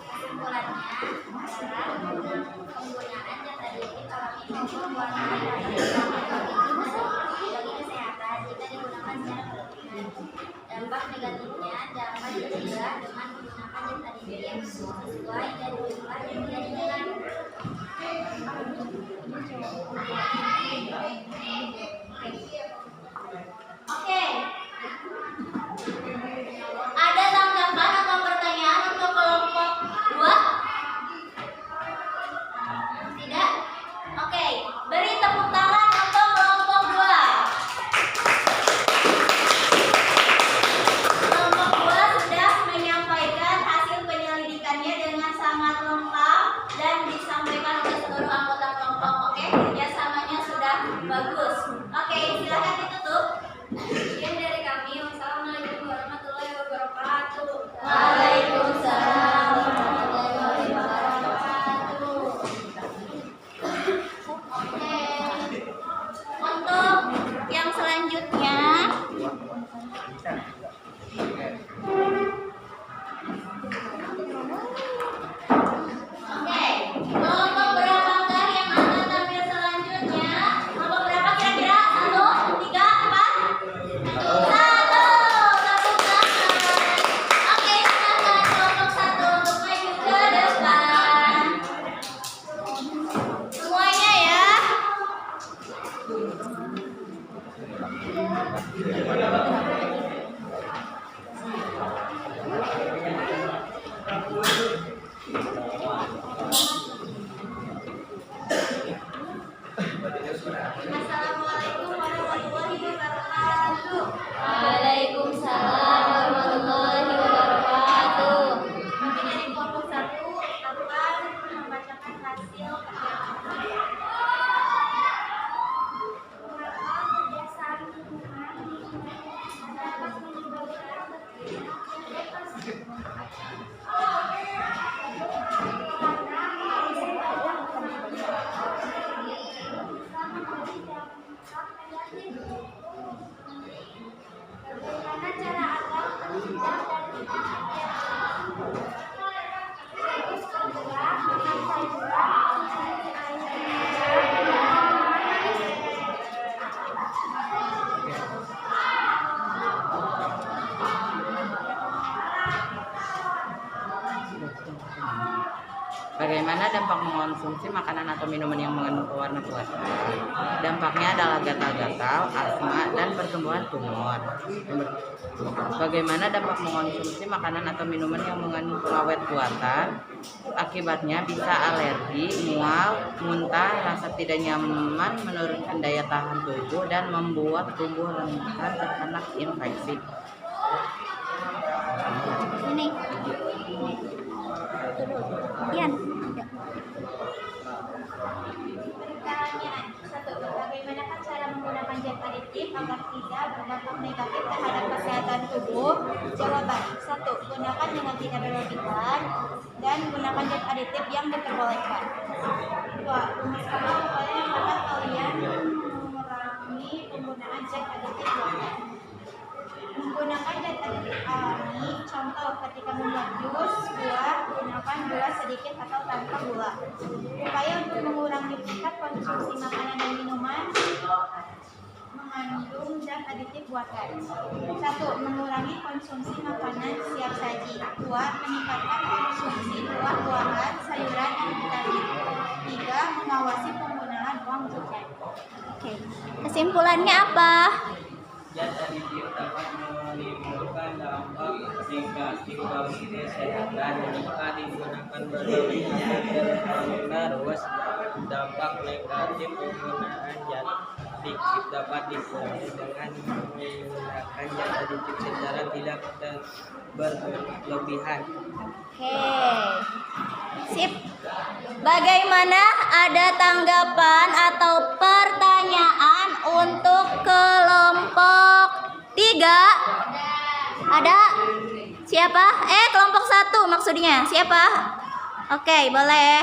[SPEAKER 1] Kesimpulannya adalah penggunaan zat aditif alami maupun warna bagi kesehatan jika digunakan secara berlebihan. Dampak negatifnya dapat dicegah dengan menggunakan zat aditif sesuai dan jumlah yang diinginkan. Oke. Ada tanggapan atau pertanyaan untuk kelompok 2? Tidak? Oke, beri tepuk tangan untuk kelompok 2. Kelompok 2 sudah menyampaikan hasil penyelidikannya dengan sangat lengkap dan disampaikan oleh seluruh anggota kelompok. Oke, kerjasamanya sudah bagus. Oke, silakan ditutup. Sekian dari kami. Wassalamualaikum warahmatullahi wabarakatuh. Waalaikumsalam warahmatullahi wabarakatuh. Oke. Untuk yang selanjutnya kelompok berapakah yang akan tampil selanjutnya? Kelompok berapa kira-kira? 1, 3, 4? 1. Tepuk tangan. Oke, silakan kelompok 1 untuk maju ke depan. Semuanya ya. Assalamualaikum warahmatullahi wabarakatuh. Waalaikumsalam warahmatullahi wabarakatuh. Kami dari kelompok 1 akan membacakan hasil bagaimana cara agar terhindar dari fokus kedua makan sayuran
[SPEAKER 7] Bagaimana dampak mengonsumsi makanan atau minuman yang mengandung pewarna buatan? Dampaknya adalah gatal-gatal, asma, dan pertumbuhan tumor. Bagaimana dampak mengonsumsi makanan atau minuman yang mengandung pengawet buatan? Akibatnya bisa alergi, mual, muntah, rasa tidak nyaman, menurunkan daya tahan tubuh, dan membuat tubuh rentan terkena infeksi.
[SPEAKER 3] Ini. Ian.
[SPEAKER 1] Pertanyaannya, 1. Bagaimanakah cara menggunakan zat aditif agar tidak berdampak negatif terhadap kesehatan tubuh? Jawaban: 1. Gunakan dengan tidak berlebihan dan gunakan zat aditif yang diperbolehkan. 2. Rumuskanlah upaya yang dapat kalian mengurangi penggunaan zat aditif buatan.
[SPEAKER 3] Menggunakan zat aditif alami, contoh ketika membuat jus buah, gunakan gula sedikit atau tanpa gula. Upaya untuk mengurangi tingkat konsumsi makanan dan minuman mengandung zat aditif buatan. 1. Mengurangi konsumsi makanan siap saji. 2. Meningkatkan konsumsi buah-buahan, sayuran, dan vitamin. 3. Mengawasi penggunaan uang jajan. Oke. Kesimpulannya apa?
[SPEAKER 8] Zat aditif dapat menimbulkan dampak negatif bagi kesehatan jika digunakan berlebihan dan terus. Dampak negatif penggunaan zat aditif dapat dikurangi dengan menggunakan zat aditif secara tidak berlebihan.
[SPEAKER 3] Oke. Sip. Bagaimana, ada tanggapan atau pertanyaan untuk kelompok 3? Ada? Siapa? Kelompok 1 maksudnya. Siapa? Oke, boleh.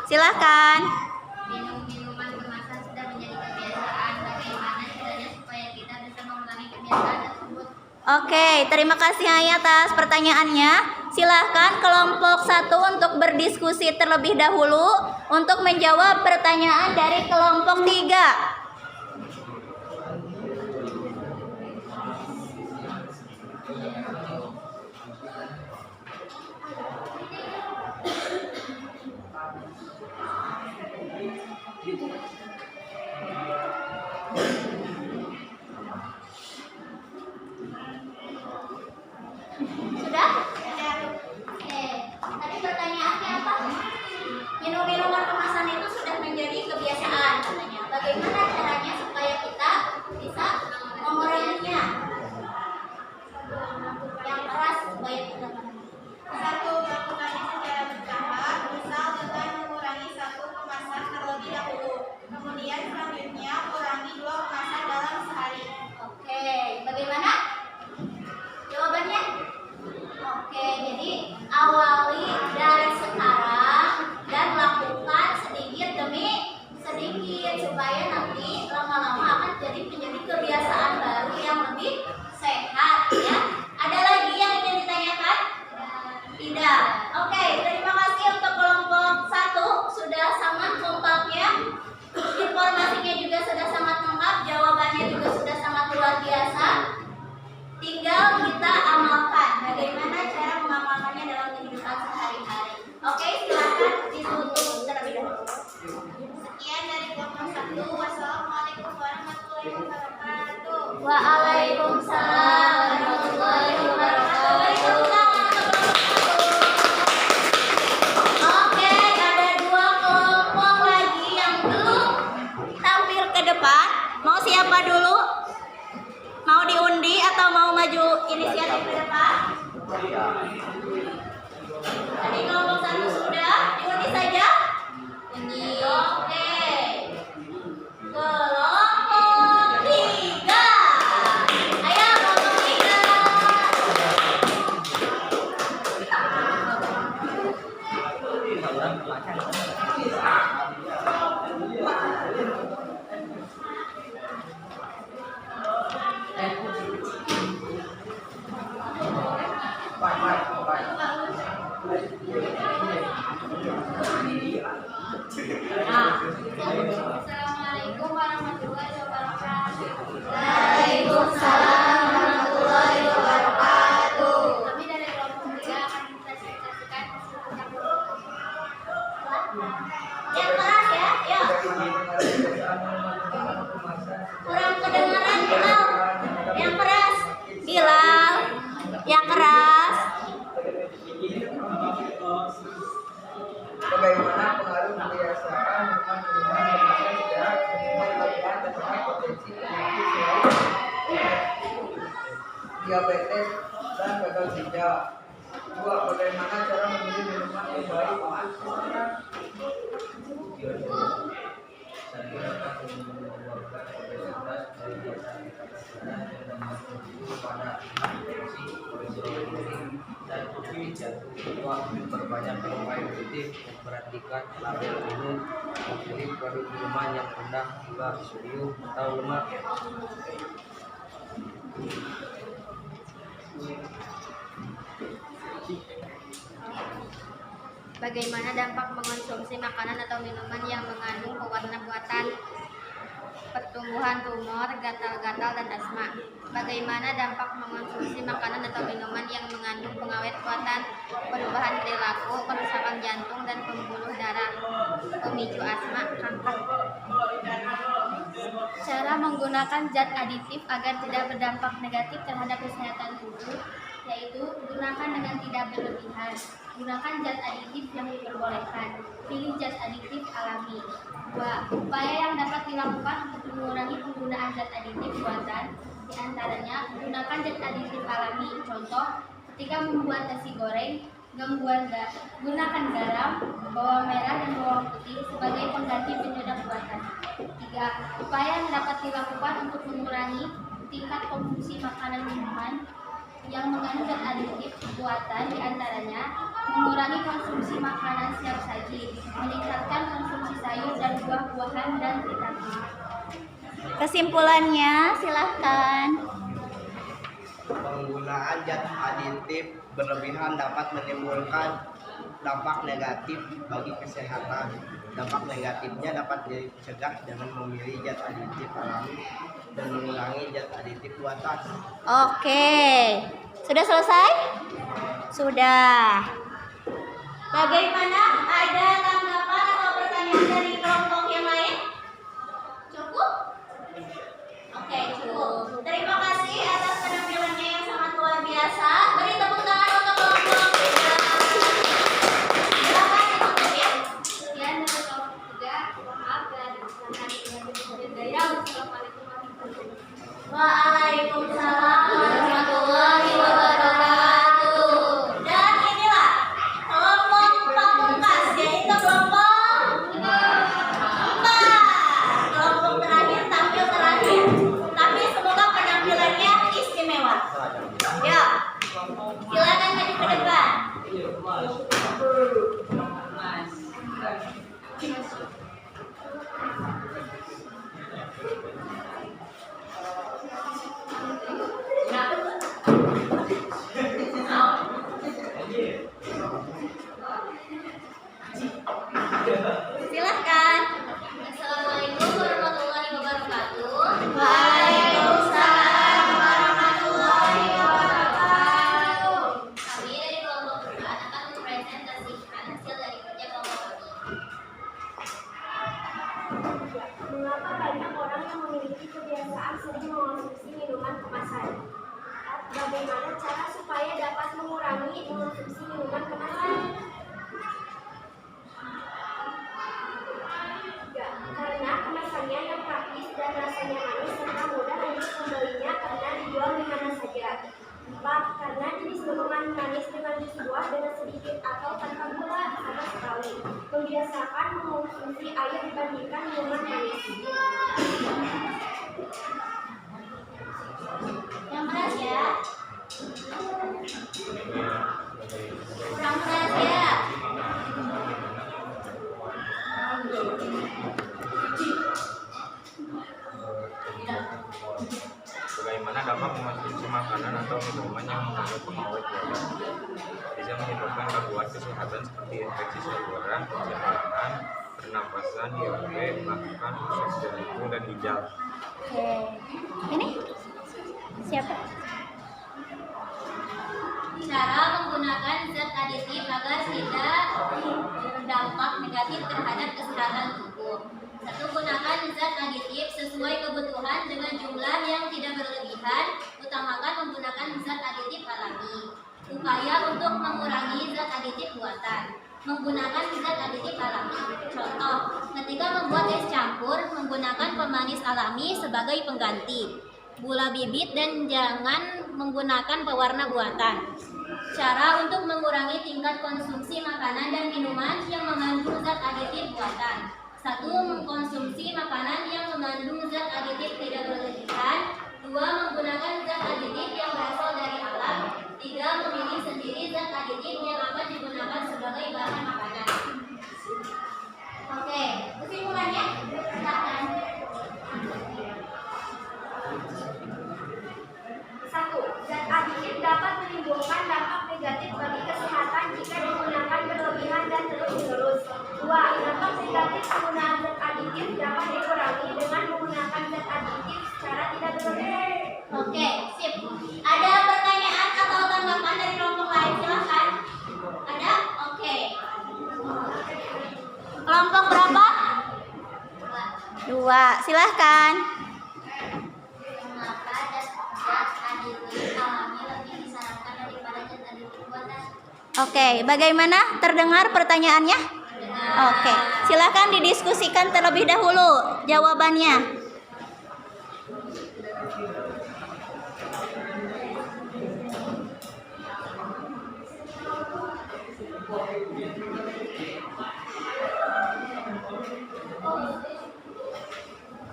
[SPEAKER 3] Silahkan.
[SPEAKER 1] Minum minuman kemasan sudah menjadi kebiasaan. Bagaimana caranya supaya kita bisa mengulangi kebiasaan tersebut?
[SPEAKER 3] Oke, terima kasih Ayah atas pertanyaannya. Silahkan kelompok 1 untuk berdiskusi terlebih dahulu untuk menjawab pertanyaan dari kelompok 3.
[SPEAKER 1] Sudah? Oke. Tadi pertanyaannya apa? Minum minuman kemasan itu sudah menjadi kebiasaan katanya. Bagaimana caranya supaya kita bisa menguranginya? Yang keras supaya kita
[SPEAKER 3] Satu, melakukannya secara bertahap, misal dengan mengurangi 1 kemasan terlebih dahulu. Kemudian selanjutnya kurangi 2 kemasan dalam sehari.
[SPEAKER 1] Oke, bagaimana? Jawabannya? Oke, jadi awali dari sekarang dan lakukan sedikit demi sedikit supaya nanti lama-lama akan menjadi kebiasaan baru yang lebih sehat ya. Ada lagi yang ingin ditanyakan? Tidak. Oke, terima kasih untuk kelompok 1 sudah sangat kompaknya. Informasinya juga sudah sangat lengkap, jawabannya juga sudah sangat luar biasa. Tinggal kita amalkan. Bagaimana cara mengamalkannya dalam kehidupan sehari-hari. Oke, silakan ditutup terlebih dahulu.
[SPEAKER 3] Sekian dari kelompok 1. Wassalamualaikum warahmatullahi wabarakatuh.
[SPEAKER 1] Waalaikumsalam warahmatullahi wabarakatuh. Oke, ada 2 kelompok lagi yang belum tampil ke depan. Mau siapa dulu? Mau diundi atau mau maju inisiatif ke depan? Tadi kelompok 1 sudah, diundi saja. Undi. Oke. Kelompok 3. Ayo kelompok 3. Assalamualaikum warahmatullahi wabarakatuh. Waalaikumsalam warahmatullahi wabarakatuh. Kami dari kelompok 3 akan mempresentasikan yang keras ya, yuk. Kurang kedengaran Bilal. Yang keras. Bilal. Yang keras.
[SPEAKER 9] Bagaimana pengaruh kebiasaan dengan penggunaan kemasan secara memperlihatkan terkait potensi penyakit selain diabetes dan gagal ginjal. 2. Bagaimana cara memilih minuman yang baik?
[SPEAKER 8] Berbanyak bermain positif, memperhatikan label minum, memilih produk minuman yang rendah gula, sodium atau lemak.
[SPEAKER 10] Bagaimana dampak mengonsumsi makanan atau minuman yang mengandung pewarna buatan? Pertumbuhan tumor, gatal-gatal, dan asma. Bagaimana dampak mengonsumsi makanan atau minuman yang mengandung pengawet buatan? Perubahan perilaku, kerusakan jantung, dan pembuluh darah, pemicu asma, kanker. Cara menggunakan zat aditif agar tidak berdampak negatif terhadap kesehatan tubuh, yaitu gunakan dengan tidak berlebihan. Gunakan zat aditif yang diperbolehkan. Pilih zat aditif alami. 2. Upaya yang dapat dilakukan untuk mengurangi penggunaan zat aditif buatan, diantaranya gunakan zat aditif alami. Contoh, ketika membuat nasi goreng, gunakan garam, bawang merah, dan bawang putih sebagai pengganti penyedap buatan. 3. Upaya yang dapat dilakukan untuk mengurangi tingkat konsumsi makanan minuman yang mengandung zat aditif buatan, diantaranya mengurangi konsumsi makanan siap saji, meningkatkan konsumsi sayur dan buah-buahan, dan vitamin.
[SPEAKER 1] Kesimpulannya, silahkan.
[SPEAKER 11] Penggunaan zat aditif berlebihan dapat menimbulkan dampak negatif bagi kesehatan. Dampak negatifnya dapat dicegah dengan memilih zat aditif alami dan mengurangi zat aditif buatan.
[SPEAKER 1] Oke, sudah selesai? Sudah. Bagaimana? Ada tanggapan atau pertanyaan dari kelompok yang lain? Cukup? Oke, cukup. Terima kasih atas penampilannya yang sangat luar biasa. Beri tepuk tangan untuk kelompok 3. Silakan ditutup ya.
[SPEAKER 10] Sekian dari kelompok 3. Maaf dan
[SPEAKER 1] Waalaikumsalam warahmatullahi wabarakatuh. Dan inilah kelompok pamungkas, yaitu kelompok 4. Kelompok terakhir tampil terakhir, tapi semoga penampilannya istimewa. Ya, silakan maju ke depan. Silahkan. Assalamualaikum warahmatullahi wabarakatuh. Waalaikumsalam warahmatullahi wabarakatuh. Kami dari kelompok 4 akan mempresentasikan hasil dari kerja kelompok kami.
[SPEAKER 12] Mengapa banyak orang yang memiliki kebiasaan sering mengonsumsi minuman kemasan? Bagaimana cara supaya dapat mengurangi mengonsumsi minuman kemasan? 3. Karena kemasannya yang praktis dan rasanya manis serta mudah untuk membelinya karena dijual di mana saja. 4. Karena jenis minuman manis dengan jus buah dengan sedikit atau tanpa gula sama sekali membiasakan mengonsumsi air dibandingkan minuman manis.
[SPEAKER 1] Yang keras ya. Kurang keras ya.
[SPEAKER 13] Bagaimana dampak mengonsumsi makanan atau minuman yang mengandung pengawet buatan? Bisa menyebabkan gangguan kesehatan seperti infeksi saluran, pencernaan, pernapasan, diabetes, bahkan rusak jantung dan ginjal.
[SPEAKER 1] Oke. Ini siapa? Cara menggunakan zat aditif agar tidak berdampak negatif terhadap kesehatan tubuh. 1. Gunakan zat aditif sesuai kebutuhan dengan jumlah yang tidak berlebihan. Utamakan menggunakan zat aditif alami. Upaya untuk mengurangi zat aditif buatan. Menggunakan zat aditif alami. Contoh, ketika membuat es campur, menggunakan pemanis alami sebagai pengganti. Gula bibit dan jangan menggunakan pewarna buatan. Cara untuk mengurangi tingkat konsumsi makanan dan minuman yang mengandung zat aditif buatan. 1. Mengkonsumsi makanan yang mengandung zat aditif tidak berlebihan. 2. Menggunakan zat aditif yang berasal dari alam. 3. Memilih sendiri zat aditif yang akan digunakan sebagai bahan makanan. Oke, kesimpulannya silahkan.
[SPEAKER 12] 1. Zat aditif dapat menimbulkan dampak negatif bagi kesehatan jika digunakan berlebihan dan terus manis dapat dikurangi dengan menggunakan zat aditif secara tidak berlebihan.
[SPEAKER 1] Oke, sip. Ada pertanyaan atau tanggapan dari kelompok lain? Silahkan. Ada? Oke. Kelompok berapa? 2. Silahkan.
[SPEAKER 10] Mengapa zat aditif alami lebih disarankan daripada zat aditif buatan?
[SPEAKER 1] Oke, bagaimana? Terdengar pertanyaannya? Oke, silahkan didiskusikan terlebih dahulu jawabannya.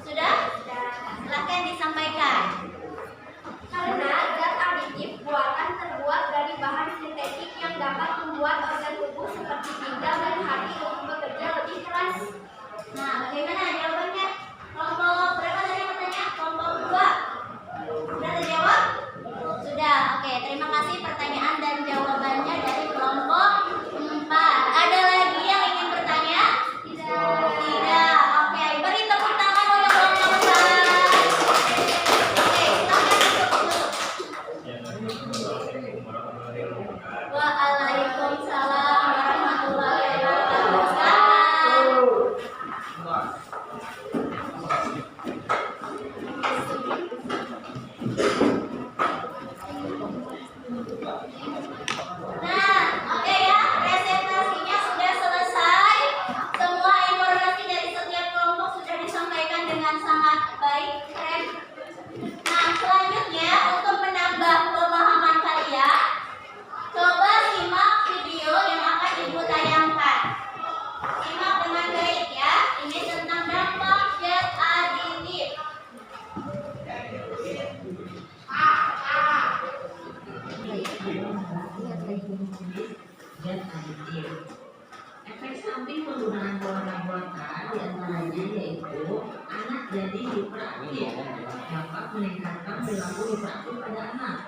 [SPEAKER 1] Sudah? Silahkan disampaikan.
[SPEAKER 12] Karena zat aditif buatan terbuat dari bahan sintetik yang dapat membuat organ tubuh seperti ginjal dan hati untuk bekerja lebih keras.
[SPEAKER 1] Nah, bagaimana jawabannya? Kelompok berapa tadi bertanya? Kelompok 2. Sudah terjawab? Sudah. Oke, terima kasih pertanyaan dan jawabannya dari kelompok 4. Ada lagi yang ingin bertanya? Tidak. Oke, beri tepuk tangan untuk kelompok 4. Oke, silakan ditutup. Waalaikumsalam warahmatullahi wabarakatuh. Nah, oke ya, presentasinya sudah selesai. Semua informasi dari setiap kelompok sudah disampaikan dengan sangat baik, keren. Nah, selanjutnya untuk menambah pemahaman kalian, coba simak video yang akan Ibu tayangkan. Simak dengan baik ya. Ini tentang dampak zat aditif.
[SPEAKER 14] Zat aditif. Efek samping penggunaan pewarna buatan diantaranya yaitu anak jadi hiperaktif, dapat meningkatkan perilaku hiperaktif pada anak.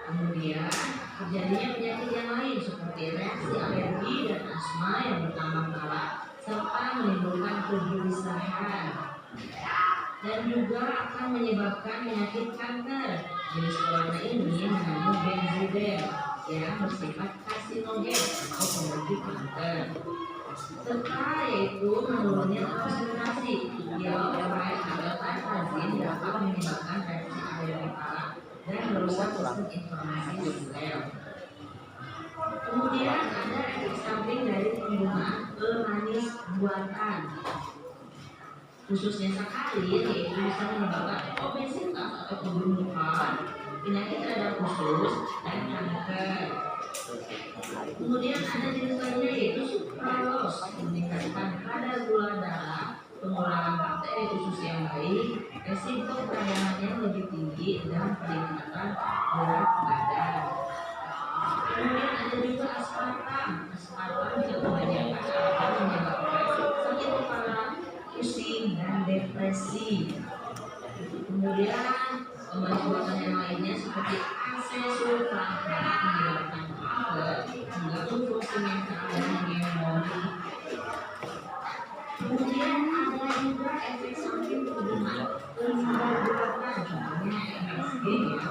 [SPEAKER 14] Kemudian terjadinya penyakit yang lain seperti reaksi alergi dan asma yang bertambah parah serta menimbulkan kegelisahan. Dan juga akan menyebabkan penyakit kanker. Jenis pewarna ini mengandung benzodiazepin yang bersifat karsinogen atau pemicu kanker. Serta yaitu menurunnya konsentrasi atrazin dapat menyebabkan reaksi alergi parah dan merusak sistem informasi seluler. Kemudian ada efek samping dari penggunaan pemanis buatan, khususnya sakarin, yaitu bisa menyebabkan obesitas atau kegemukan, penyakit radang usus, dan kanker. Kemudian ada jenis lainnya yaitu sukralos, meningkatkan kadar gula darah, pengurangan bakteri usus yang baik, resiko peradangan yang lebih tinggi, dan peningkatan berat badan. Kemudian ada juga aspartam. Aspartam juga kebanyakan akan menyebabkan sakit kepala, pusing, dan depresi. Kemudian obat-obatan yang lainnya seperti asesulfam dapat menyebabkan kanker hingga fungsi mental dan memori. Kemudian ada juga efek samping penggunaan obat buatan, contohnya MSG ya,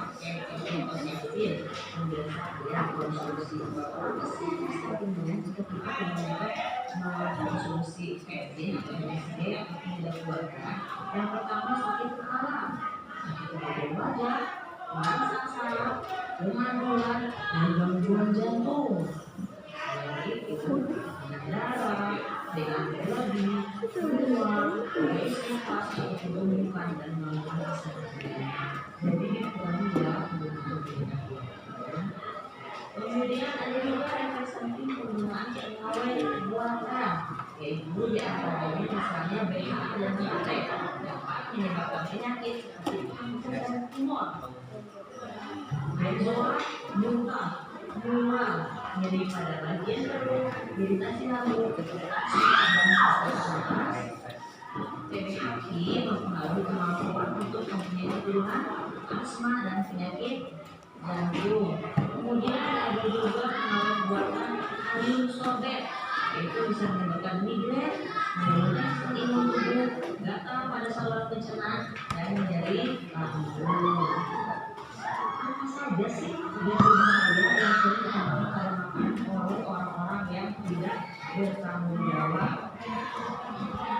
[SPEAKER 14] ketotiazid, kemudian konsumsi. Efek sampingnya jika kita kebanyakan mengkonsumsi peptin atau MSG atau tidak buatan, yang pertama sakit kepala, sakit bagian wajah, perangsang saraf, demam bulan, dan gangguan jantung. Selain itu, darah dengan berlebih, mual, obesitas atau kegemukan dan gangguan kesehatan. Jadi dikurangi ya penggunaan buatan. Kemudian ada juga efek samping penggunaan pengawet buatan, yaitu diantaranya misalnya BHA dan HT dapat menyebabkan penyakit seperti kanker dan tumor. Benzoat, muntah, mual, nyeri pada bagian perut, iritasi lambung, TBHQ mempengaruhi kemampuan untuk mempunyai keluhan, asma dan penyakit jantung. Kemudian ada juga pengawet buatan alium sorbet Itu bisa menyebabkan migrain, menurunkan sistem imun tubuh, gatal pada saluran pencernaan, dan menjadi lambung. Apa saja sih yang berbahaya yang sering dikatakan oleh orang-orang yang tidak bertanggung jawab?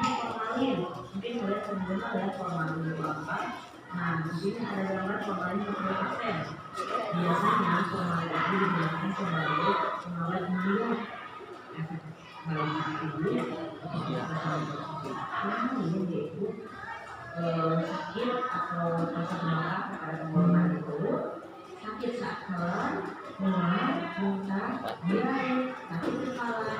[SPEAKER 14] Formalin, mungkin boleh pengguna dan formalin berapa? Nah, di sini ada gambar formalin 40%. Biasanya formalin itu digunakan sebagai pengawet minum. Baik tubuh, formalin yaitu sakit atau rasa menolak pada tenggorokan itu, sakit sakit, mual, muntah, diare, sakit kepala.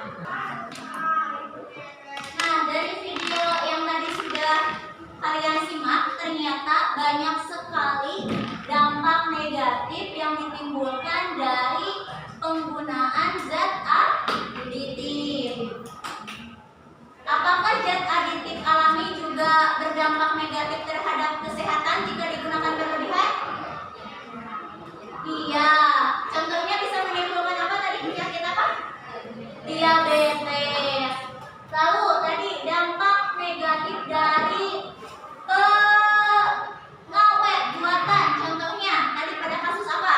[SPEAKER 1] Nah, dari video yang tadi sudah kalian simak, ternyata banyak sekali dampak negatif yang ditimbulkan dari penggunaan zat aditif. Apakah zat aditif alami juga berdampak negatif terhadap kesehatan jika digunakan berlebihan? Iya, contohnya bisa menimbulkan apa tadi? Penyakit apa? Diabetes. Lalu tadi dampak negatif dari pengawet buatan, contohnya tadi pada kasus apa?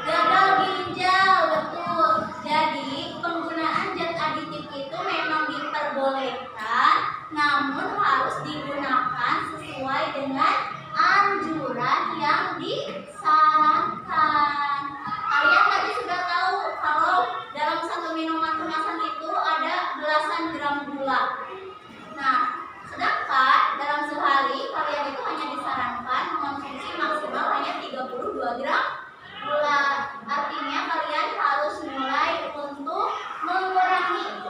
[SPEAKER 1] Gagal ginjal, betul. Jadi penggunaan zat aditif itu memang diperbolehkan, namun harus digunakan sesuai dengan anjuran yang disarankan. Kalian tadi sudah tahu kalau dalam satu minuman kemasan itu ada belasan gram gula. Nah, sedangkan dalam sehari kalian itu hanya disarankan mengonsumsi maksimal hanya 32 gram gula. Artinya kalian harus mulai untuk mengurangi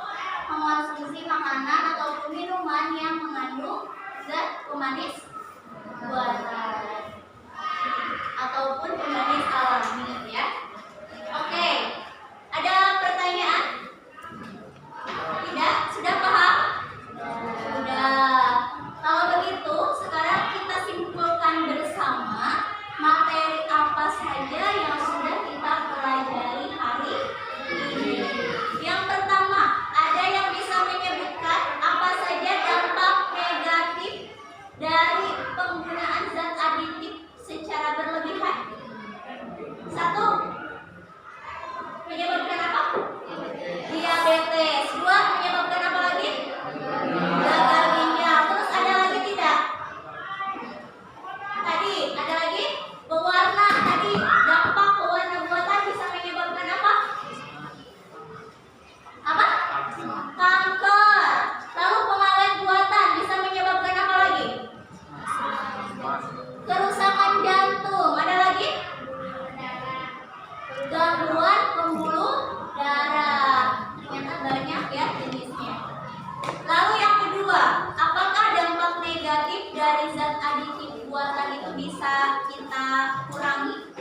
[SPEAKER 1] mengonsumsi makanan ataupun minuman yang mengandung zat pemanis buatan ataupun pemanis alami, ya. Oke, ada pertanyaan? Tidak? Sudah paham? Sudah. Kalau begitu, sekarang kita simpulkan bersama materi apa saja yang sudah kita pelajari hari ini. Yang pertama, ada yang bisa menyebutkan apa saja dampak negatif dari penggunaan zat aditif secara berlebihan? Satu, menyebabkan apa? Diabetes. Dua, menyebabkan apa lagi? Gagal ginjal. Terus ada lagi tidak? Tadi ada lagi pewarna. Tadi dampak pewarna buatan bisa menyebabkan apa? Apa? Kanker. Lalu pengawet buatan bisa menyebabkan apa lagi? Kerusakan jantung. Ada lagi? Gangguan pembuluh darah. Ternyata banyak ya jenisnya. Lalu yang kedua, apakah dampak negatif dari zat aditif buatan itu bisa kita kurangi?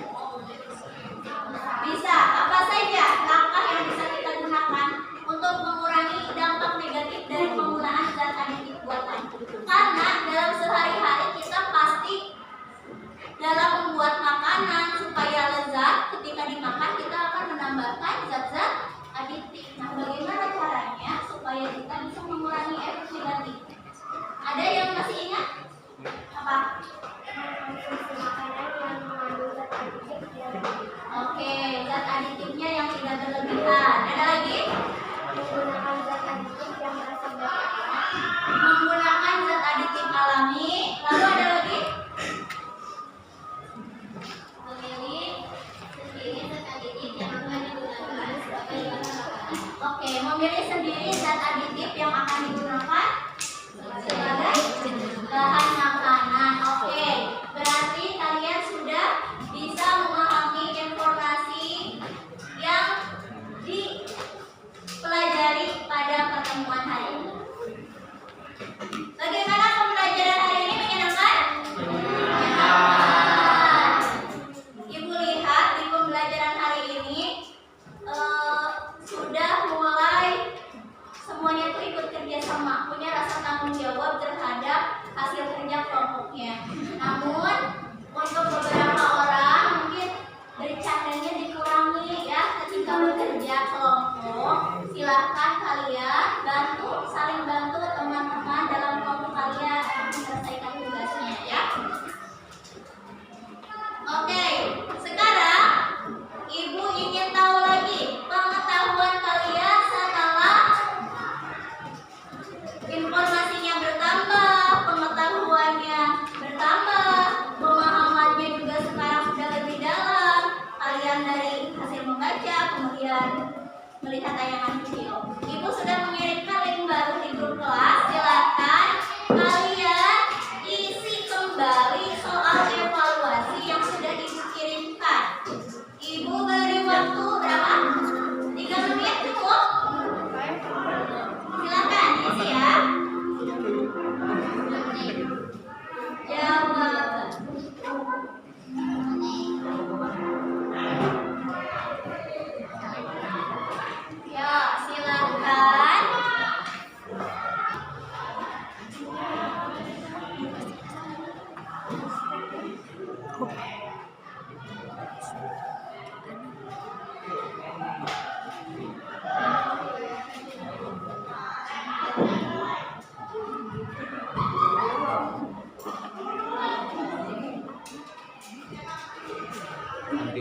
[SPEAKER 1] Bisa. Apa saja langkah yang bisa kita gunakan untuk mengurangi dampak negatif dari penggunaan zat aditif buatan? Karena dalam sehari-hari kita pasti dalam membuat makanan supaya lezat, ketika dimakan kita akan menambahkan zat-zat aditif. Nah, bagaimana caranya supaya kita bisa mengurangi efek negatif? Ada yang masih ingat? Apa?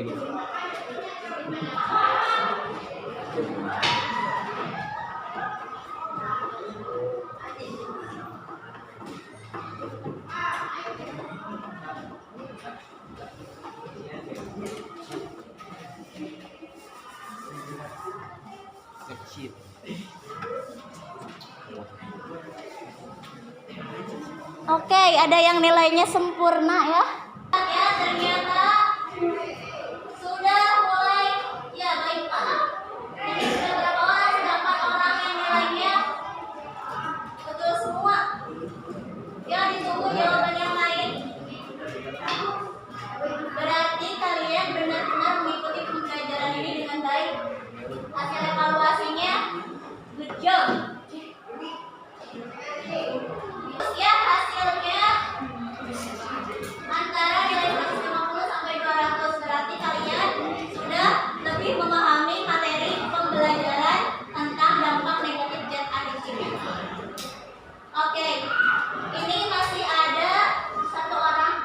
[SPEAKER 8] dulu.
[SPEAKER 11] Kecil.
[SPEAKER 1] Oke, ada yang nilainya sempurna ya. Ya, ternyata sudah mulai. Ya, baik Pak. Ini sudah berapa orang? Sudah 4 orang yang nilainya betul semua. Ya, ditunggu jawaban yang lain. Berarti kalian benar-benar mengikuti pembelajaran ini dengan baik. Hasil evaluasinya good job. Ya, hasilnya antara nilai 150 sampai 200, berarti kalian sudah lebih memahami materi pembelajaran tentang dampak negatif zat aditif. Oke, ini masih ada 1 orang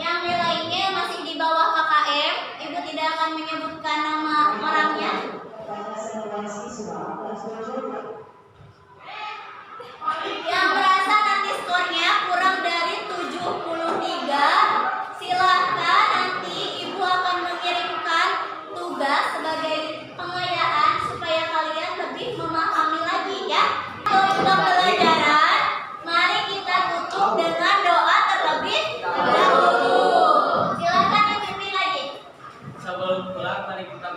[SPEAKER 1] yang nilainya masih di bawah KKM. Ibu tidak akan menyebutkan nama orangnya. Yang merasa nanti skornya kurang dari 73, silahkan nanti Ibu akan mengirimkan tugas sebagai pengayaan supaya kalian lebih memahami lagi ya. Untuk pembelajaran, mari kita tutup dengan doa terlebih dahulu. Silahkan dipimpin lagi.
[SPEAKER 15] Sebelum pulang, mari kita